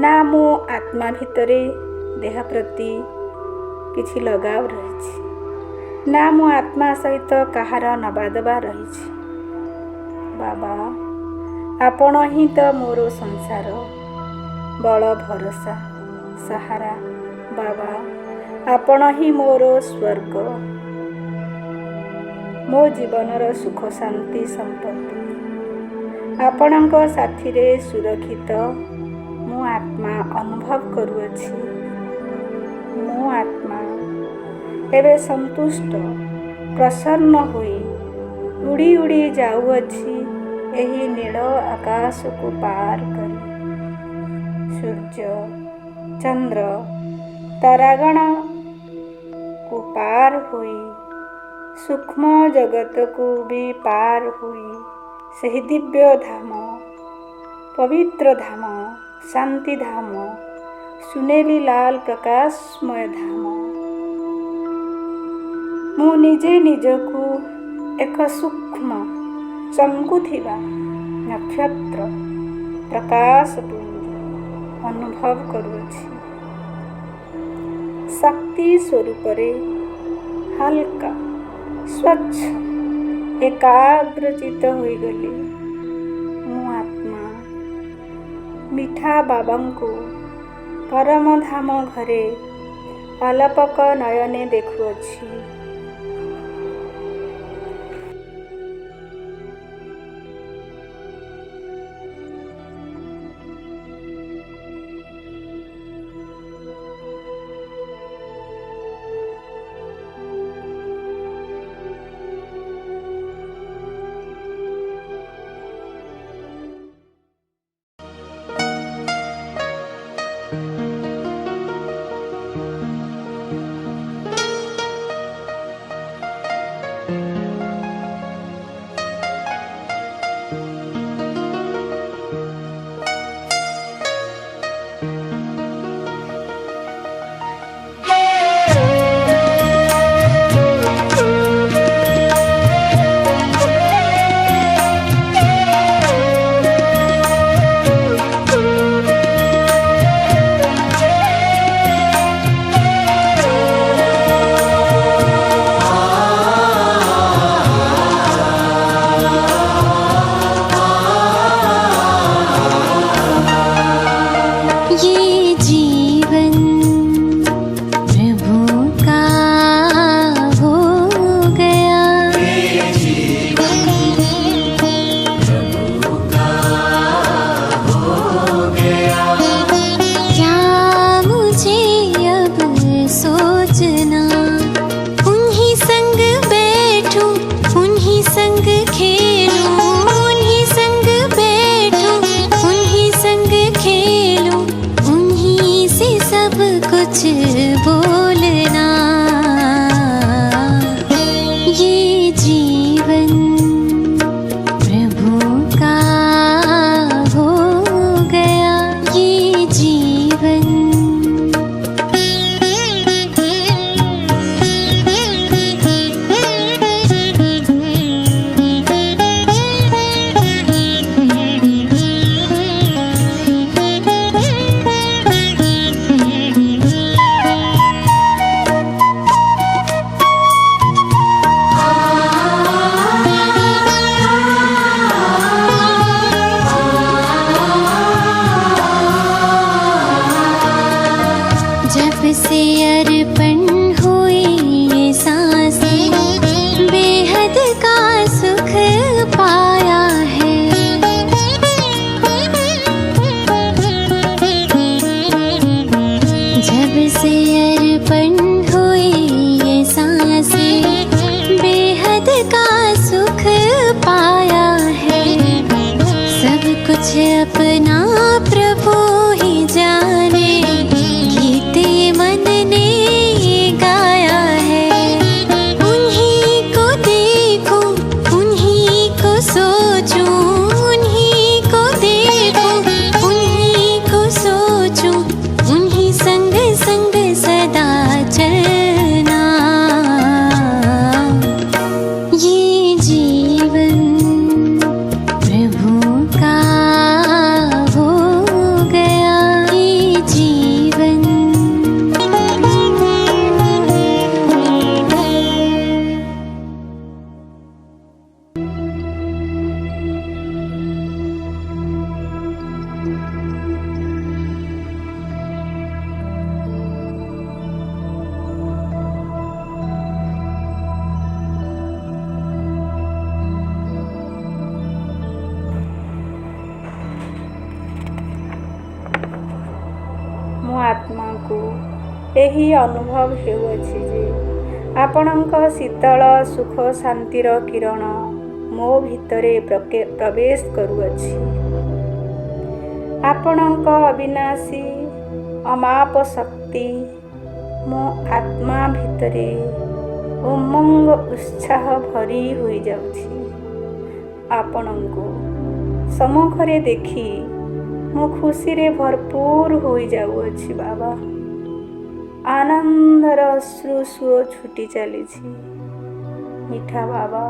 ନା ମୋ ଆତ୍ମା ଭିତରେ ଦେହ ପ୍ରତି କିଛି ଲଗାବ ରହିଛି, ନା ମୋ ଆତ୍ମା ସହିତ କାହାର ନବାଦବା ରହିଛି। ବାବା ଆପଣ ହିଁ ତ ମୋର ସଂସାର, ବଳ ଭରସା, ସାହାରା। ବାବା ଆପଣ ହିଁ ମୋର ସ୍ୱର୍ଗ, ମୋ ଜୀବନର ସୁଖ ଶାନ୍ତି ସମ୍ପତ୍ତି। ଆପଣଙ୍କ ସାଥିରେ ସୁରକ୍ଷିତ ମୁଁ ଆତ୍ମା ଅନୁଭବ କରୁଅଛି। ମୁଁ ଆତ୍ମା ଏବେ ସନ୍ତୁଷ୍ଟ, ପ୍ରସନ୍ନ ହୋଇ ଉଡ଼ି ଉଡ଼ି ଯାଉଅଛି ଏହି ନୀଳ ଆକାଶକୁ ପାର କରି। ସୂର୍ଯ୍ୟ, ଚନ୍ଦ୍ର, ତାରାଗଣକୁ ପାର ହୋଇ, ସୂକ୍ଷ୍ମ ଜଗତକୁ ବି ପାର ହୋଇ ସେହି ଦିବ୍ୟ ଧାମ, ପବିତ୍ର ଧାମ, ଶାନ୍ତି ଧାମ, ସୁନେଲି ଲାଲ ପ୍ରକାଶମୟ ଧାମ। ମୁଁ ନିଜେ ନିଜକୁ ଏକ ସୂକ୍ଷ୍ମ ଚମକୁଥିବା ନକ୍ଷତ୍ର ପ୍ରକାଶ ପୁଞ୍ଜ ଅନୁଭବ କରୁଅଛି। ଶକ୍ତି ସ୍ୱରୂପରେ ହାଲକା, ସ୍ୱଚ୍ଛ, ଏକାଗ୍ରଚିତ ହୋଇଗଲି। ମୁଁ ଆତ୍ମା ମିଠା ବାବାଙ୍କୁ ପରମଧାମ ଘରେ ଅଲପକ ନୟନେ ଦେଖୁଅଛି। बोलना। ये जीवन प्रभु का हो गया, ये जीवन जब से अर्पण हुई ये सांसें, बेहद का सुख पाया है। जब से अर्पण हुई ये सांसें, बेहद का सुख पाया है। सब कुछ अपना प्रभु ही जाने, गीते मन ने गाया है। उन्हीं को देखूं, उन्हीं को सोचूं, उन्हीं को देखूं, उन्हीं को सोचूं, उन्हीं संग संग सदा चलना। ये जीवन प्रभु का हो गया, ये जीवन ମୋ ଆତ୍ମାକୁ ଏହି ଅନୁଭବ ହେଉଅଛି ଯେ ଆପଣଙ୍କ ଶୀତଳ ସୁଖ ଶାନ୍ତିର କିରଣ ମୋ ଭିତରେ ପ୍ରବେଶ କରୁଅଛି। ଆପଣଙ୍କ ଅବିନାଶୀ ଅମାପ ଶକ୍ତି ମୋ ଆତ୍ମା ଭିତରେ ଉମଙ୍ଗ ଉତ୍ସାହ ଭରି ହୋଇଯାଉଛି। ଆପଣଙ୍କୁ ସମ୍ମୁଖରେ ଦେଖି ମୁଁ ଖୁସିରେ ଭରପୁର ହୋଇଯାଉଅଛି ବାବା। ଆନନ୍ଦର ଅଶ୍ରୁ ସୁଅ ଛୁଟି ଚାଲିଛି। ମିଠା ବାବା,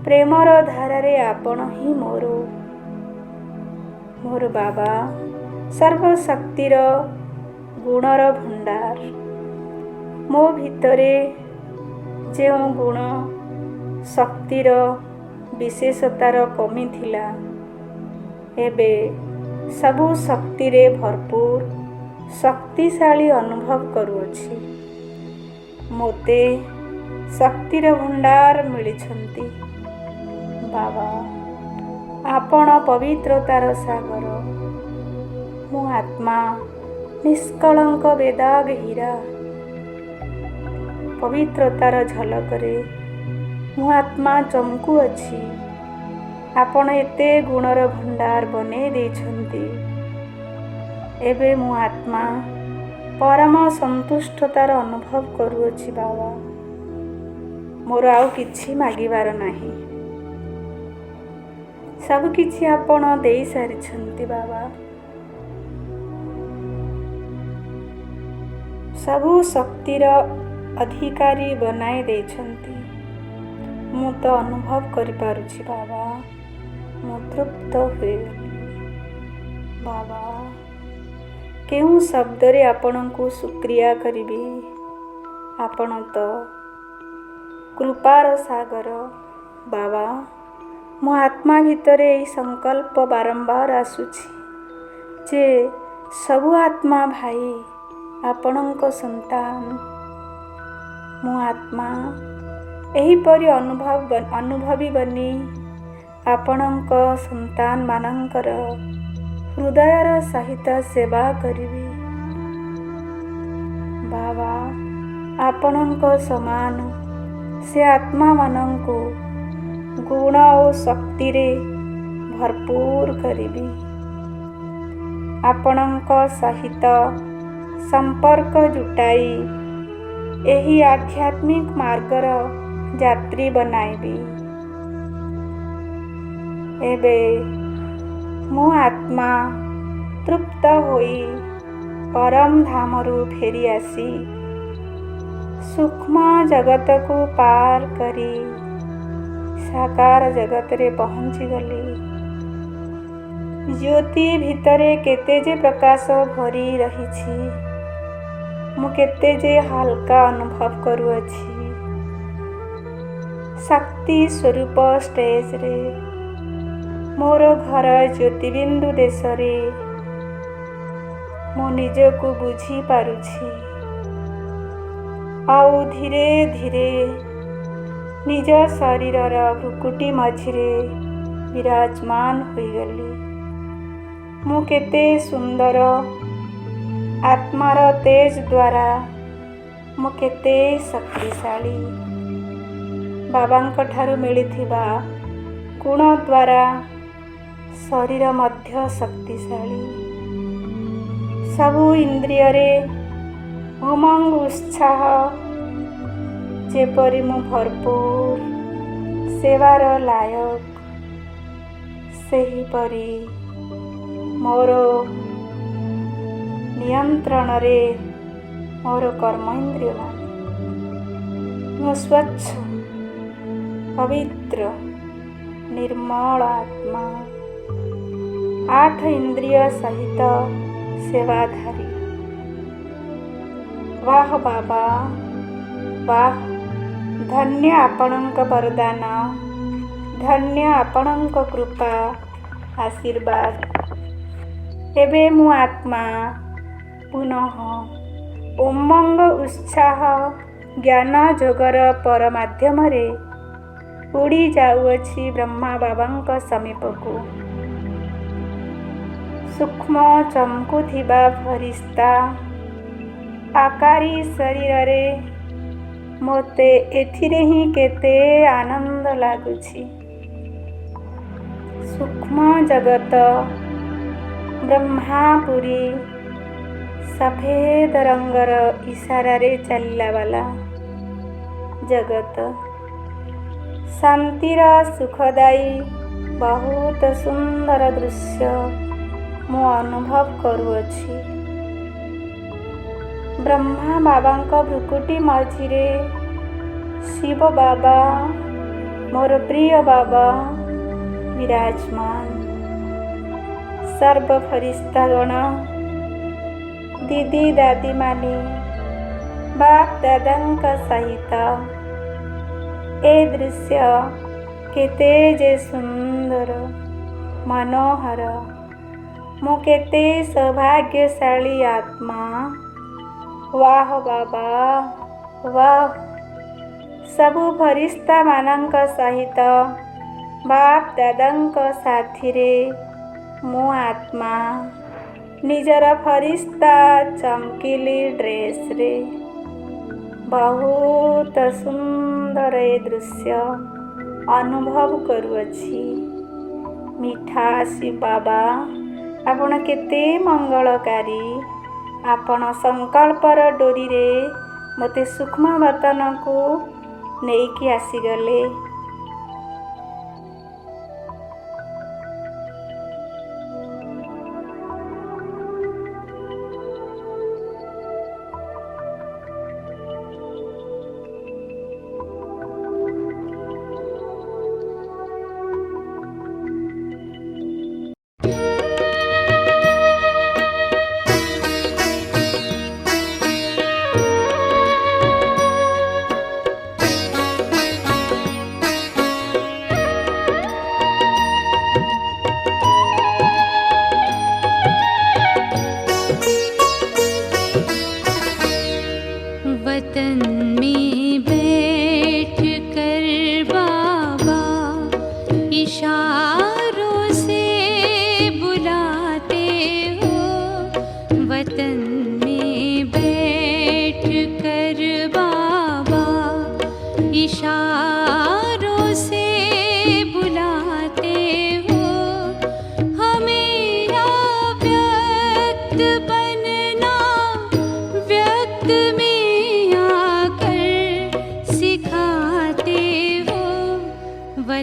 ପ୍ରେମର ଧାରାରେ ଆପଣ ହିଁ ମୋର ବାବା, ସର୍ବଶକ୍ତିର ଗୁଣର ଭଣ୍ଡାର। ମୋ ଭିତରେ ଯେଉଁ ଗୁଣ ଶକ୍ତିର ବିଶେଷତାର କମି ଥିଲା, ଏବେ ସବୁ ଶକ୍ତିରେ ଭରପୁର ଶକ୍ତିଶାଳୀ ଅନୁଭବ କରୁଅଛି। ମୋତେ ଶକ୍ତିର ଭଣ୍ଡାର ମିଳିଛନ୍ତି ବାବା। ଆପଣ ପବିତ୍ରତାର ସାଗର। ମୋ ଆତ୍ମା ନିଷ୍କଳଙ୍କ ବେଦାଗ ହୀରା। ପବିତ୍ରତାର ଝଲକରେ ମୋ ଆତ୍ମା ଚମକୁଅଛି। ଆପଣ ଏତେ ଗୁଣର ଭଣ୍ଡାର ବନେଇ ଦେଇଛନ୍ତି। ଏବେ ମୋ ଆତ୍ମା ପରମ ସନ୍ତୁଷ୍ଟତାର ଅନୁଭବ କରୁଅଛି ବାବା। ମୋର ଆଉ କିଛି ମାଗିବାର ନାହିଁ। ସବୁକିଛି ଆପଣ ଦେଇସାରିଛନ୍ତି ବାବା। ସବୁ ଶକ୍ତିର ଅଧିକାରୀ ବନାଇ ଦେଇଛନ୍ତି। ମୁଁ ତ ଅନୁଭବ କରିପାରୁଛି ବାବା। ମୁଁ ତୃପ୍ତ ହୋଇଗଲି ବାବା। କେଉଁ ଶବ୍ଦରେ ଆପଣଙ୍କୁ ଶୁକ୍ରିୟା କରିବି? ଆପଣ ତ କୃପାର ସାଗର ବାବା। ମୋ ଆତ୍ମା ଭିତରେ ଏହି ସଂକଳ୍ପ ବାରମ୍ବାର ଆସୁଛି ଯେ ସବୁ ଆତ୍ମା ଭାଇ ଆପଣଙ୍କ ସନ୍ତାନ। ମୋ ଆତ୍ମା ଏହିପରି ଅନୁଭବୀ ବନି ଆପଣଙ୍କ ସନ୍ତାନମାନଙ୍କର ହୃଦୟର ସହିତ ସେବା କରିବି ବାବା। ଆପଣଙ୍କ ସମାନ ସେ ଆତ୍ମାମାନଙ୍କୁ ଗୁଣ ଓ ଶକ୍ତିରେ ଭରପୁର କରିବି। ଆପଣଙ୍କ ସହିତ संपर्क जुटाई एही आध्यात्मिक मार्गर यात्री बनाइबी। एबे मु आत्मा तृप्त होई परम धामरू फेरी आसी सूक्ष्म जगत को पार करी साकार जगत रे पहुँची गली। ज्योति भितरे केते जे प्रकाश भरी रहिछि मु केते जे हल्का अनुभव करुअछि। शक्ति स्वरूप स्टेज रे मोर घर ज्योतिबिंदु देश रे मु निजको बुझी पारुछि। आउ धीरे धीरे निज शरीरर भ्रुकुटी मझिरे विराजमान होइगली। मु केते सुंदर आत्मार तेज द्वारा मु केते शक्तिशाली बाबांक ठारू मिलिथिबा गुण द्वारा शरीर मध्य शक्तिशाली। सबु इंद्रिय रे उमंग उत्साह जेपरि मु भरपूर सेवार लायक सेहीपरि मोर नियंत्रण रे मोर कर्म इंद्रिय माने मु स्वच्छ पवित्र निर्मल आत्मा 8 इंद्रिय सहित सेवाधारी। वाह बाबा वाह, धन्य आपणक वरदान, धन्य आपणक कृपा आशीर्वाद। एबे मु आत्मा पुनः उमंग उत्साह ज्ञान जोगर पर माध्यम रे उड़ी जाउअछि ब्रह्मा बाबांक समीप को। सूक्ष्म चमकुथिबा फरिश्ता आकारी शरीर रे मोते एथिरे ही केते आनंद लागुछि। सूक्ष्म जगत ब्रह्मापुरी सफेद रंगर इशारा रे चलला वाला जगत शांतिर सुखदायी बहुत सुंदर दृश्य मु अनुभव करुअछि। ब्रह्मा बाबांक भ्रुकुटी मझिरे शिव बाबा मोर प्रिय बाबा विराजमान। सर्व फरिश्तागण दीदी दादी माने बाप दादांक सहित ए दृश्य केते जे सुंदर मनोहर। मु केते सौभाग्यशाली आत्मा। वाह बाबा वाह, सबु फरिश्ता मानंक सहित बाप दादांक साथिरे मु आत्मा निजर फरिश्ता चमकीली ड्रेस रे बहुत सुंदर ए दृश्य अनुभव करुअछि। मिठा शिव बाबा आपण केते मंगलकारी। आपण संकल्पर डोरी रे मते सूक्ष्म वतन को नेइकी आसीगले।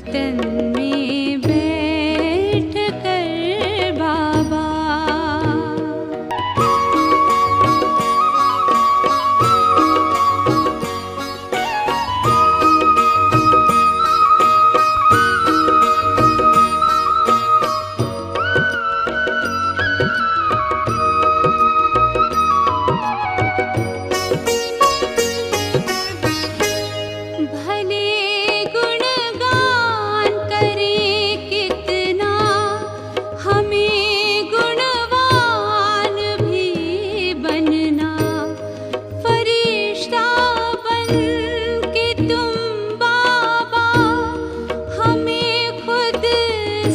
वतन में बैठ कर बाबा। भले गुणगान करे कितना, हमें गुणवान भी बनना। फरिश्ता बन के तुम बाबा हमें खुद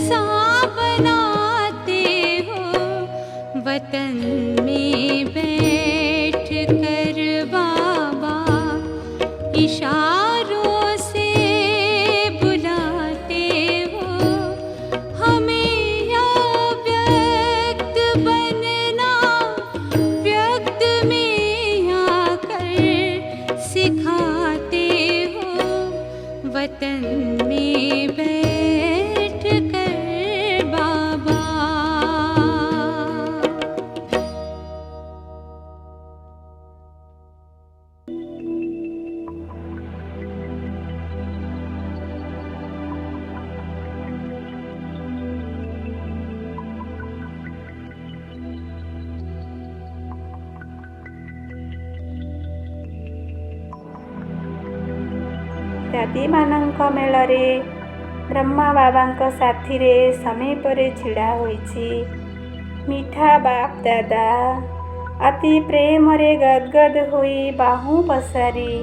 सा बनाते हो। वतन में बैठ कर बाबा इशारों से बुलाते हो। हमें अव्यक्त बनना व्यक्त में आकर सिखाते हो। वतन में बैठ कर बाबा। ଦାଦୀମାନଙ୍କ ମେଳରେ ବ୍ରହ୍ମା ବାବାଙ୍କ ସାଥିରେ ସମୀପରେ ଛିଡ଼ା ହୋଇଛି। ମିଠା ବାପ ଦାଦା ଅତି ପ୍ରେମରେ ଗଦଗଦ ହୋଇ ବାହୁ ପସାରି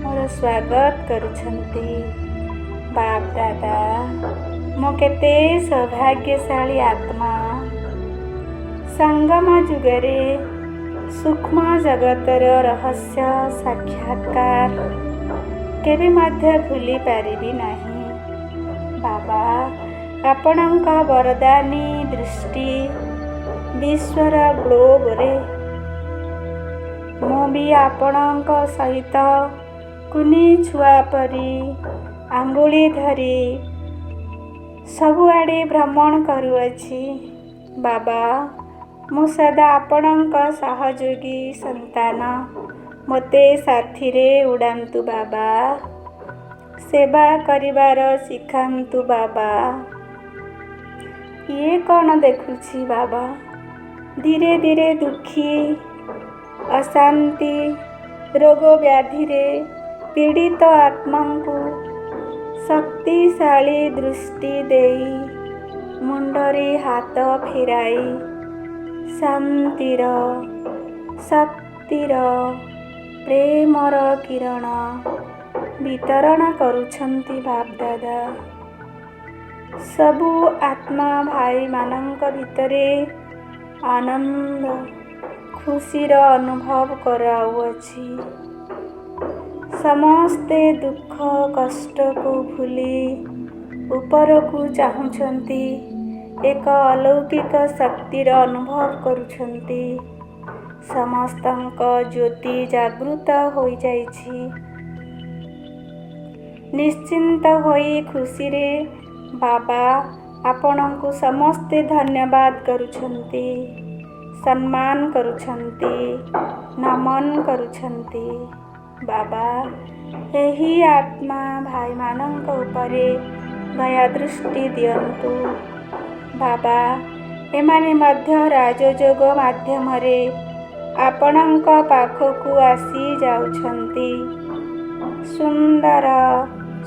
ମୋର ସ୍ୱାଗତ କରୁଛନ୍ତି। ବାପ ଦାଦା, ମୁଁ କେତେ ସୌଭାଗ୍ୟଶାଳୀ ଆତ୍ମା। ସଙ୍ଗମ ଯୁଗରେ ସୂକ୍ଷ୍ମ ଜଗତର ରହସ୍ୟ ସାକ୍ଷାତକାର କେବେ ମଧ୍ୟ ଭୁଲି ପାରିବି ନାହିଁ। ବାବା, ଆପଣଙ୍କ ବରଦାନୀ ଦୃଷ୍ଟି ବିଶ୍ୱର ଗ୍ଲୋବରେ ମୁଁ ବି ଆପଣଙ୍କ ସହିତ କୁନି ଛୁଆ ପରି ଆଙ୍ଗୁଳି ଧରି ସବୁଆଡ଼େ ଭ୍ରମଣ କରୁଅଛି। ବାବା, ମୁଁ ସଦା ଆପଣଙ୍କ ସହଯୋଗୀ ସନ୍ତାନ। ମୋତେ ସାଥିରେ ଉଡ଼ାନ୍ତୁ ବାବା। ସେବା କରିବାର ଶିଖାନ୍ତୁ ବାବା। ଇଏ କ'ଣ ଦେଖୁଛି ବାବା? ଧୀରେ ଧୀରେ ଦୁଃଖୀ, ଅଶାନ୍ତି, ରୋଗ ବ୍ୟାଧିରେ ପୀଡ଼ିତ ଆତ୍ମାଙ୍କୁ ଶକ୍ତିଶାଳୀ ଦୃଷ୍ଟି ଦେଇ ମୁଣ୍ଡରେ ହାତ ଫେରାଇ ଶାନ୍ତିର, ଶକ୍ତିର, ପ୍ରେମର କିରଣ ବିତରଣ କରୁଛନ୍ତି ବାପଦାଦା। ସବୁ ଆତ୍ମା ଭାଇମାନଙ୍କ ଭିତରେ ଆନନ୍ଦ, ଖୁସିର ଅନୁଭବ କରାଉଅଛି। ସମସ୍ତେ ଦୁଃଖ କଷ୍ଟକୁ ଭୁଲି ଉପରକୁ ଚାହୁଁଛନ୍ତି। ଏକ ଅଲୌକିକ ଶକ୍ତିର ଅନୁଭବ କରୁଛନ୍ତି। ସମସ୍ତଙ୍କ ଜ୍ୟୋତି ଜାଗୃତ ହୋଇଯାଇଛି। ନିଶ୍ଚିନ୍ତ ହୋଇ ଖୁସିରେ ବାବା ଆପଣଙ୍କୁ ସମସ୍ତେ ଧନ୍ୟବାଦ କରୁଛନ୍ତି, ସମ୍ମାନ କରୁଛନ୍ତି, ନମନ କରୁଛନ୍ତି। ବାବା, ଏହି ଆତ୍ମା ଭାଇମାନଙ୍କ ଉପରେ ଦୟା ଦୃଷ୍ଟି ଦିଅନ୍ତୁ। ବାବା, ଏମାନେ ମଧ୍ୟ ରାଜଯୋଗ ମାଧ୍ୟମରେ ଆପଣଙ୍କ ପାଖକୁ ଆସି ଯାଉଛନ୍ତି। ସୁନ୍ଦର,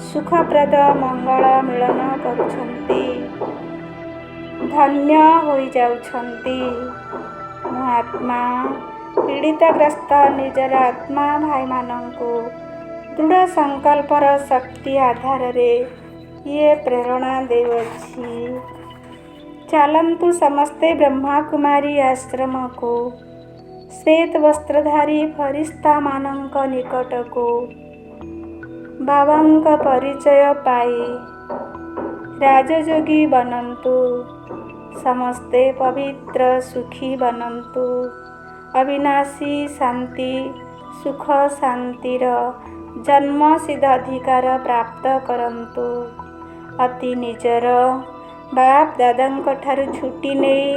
ସୁଖପ୍ରଦ ମଙ୍ଗଳ ମିଳନ କରୁଛନ୍ତି। ଧନ୍ୟ ହୋଇଯାଉଛନ୍ତି। ମୁଁ ଆତ୍ମା ପୀଡ଼ିତଗ୍ରସ୍ତ ନିଜର ଆତ୍ମା ଭାଇମାନଙ୍କୁ ଦୃଢ଼ ସଂକଳ୍ପର ଶକ୍ତି ଆଧାରରେ ଇଏ ପ୍ରେରଣା ଦେଉଅଛି। ଚାଲନ୍ତୁ ସମସ୍ତେ ବ୍ରହ୍ମାକୁମାରୀ ଆଶ୍ରମକୁ, ଶ୍ଵେତ ବସ୍ତ୍ରଧାରୀ ଫରିସ୍ତାମାନଙ୍କ ନିକଟକୁ ବାବାଙ୍କ ପରିଚୟ ପାଇ ରାଜଯୋଗୀ ବନନ୍ତୁ। ସମସ୍ତେ ପବିତ୍ର ସୁଖୀ ବନନ୍ତୁ। ଅବିନାଶୀ ଶାନ୍ତି, ସୁଖ ଶାନ୍ତିର ଜନ୍ମସିଦ୍ଧ ଅଧିକାର ପ୍ରାପ୍ତ କରନ୍ତୁ। ଅତି ନିଜର ବାପ ଦାଦାଙ୍କ ଠାରୁ ଛୁଟି ନେଇ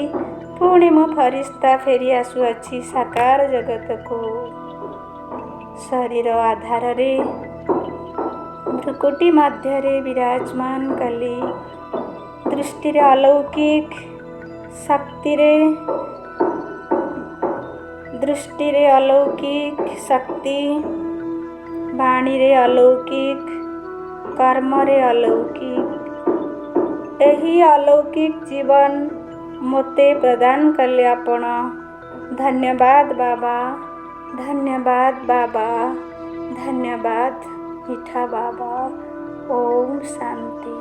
ପୁଣି ମୁଁ ଫରିସ୍ତା ଫେରି ଆସୁଅଛି ସାକାର ଜଗତକୁ। ଶରୀର ଆଧାରରେ ଭ୍ରୁକୁଟି ମଧ୍ୟରେ ବିରାଜମାନ କଲି। ଦୃଷ୍ଟିରେ ଅଲୌକିକ ଶକ୍ତି, ବାଣୀରେ ଅଲୌକିକ, କର୍ମରେ ଅଲୌକିକ। ଏହି ଅଲୌକିକ ଜୀବନ ମୋତେ ପ୍ରଦାନ କଲେ ଆପଣ। ଧନ୍ୟବାଦ ବାବା, ଧନ୍ୟବାଦ ବାବା, ଧନ୍ୟବାଦ ମିଠା ବାବା। ଓମ୍ ଶାନ୍ତି।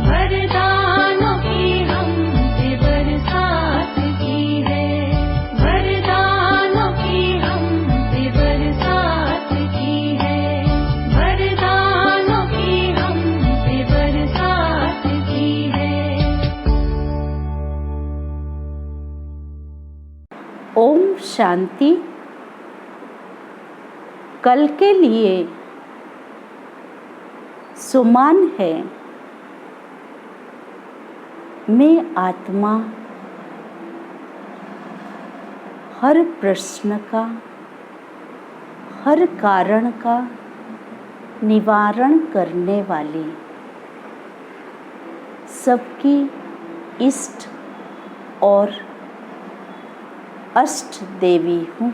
वरदानों की हम पे बरसात की है, वरदान शांति कल के लिए सुमान है। मैं आत्मा हर प्रश्न का, हर कारण का निवारण करने वाली सबकी इष्ट और अष्ट देवी हूँ।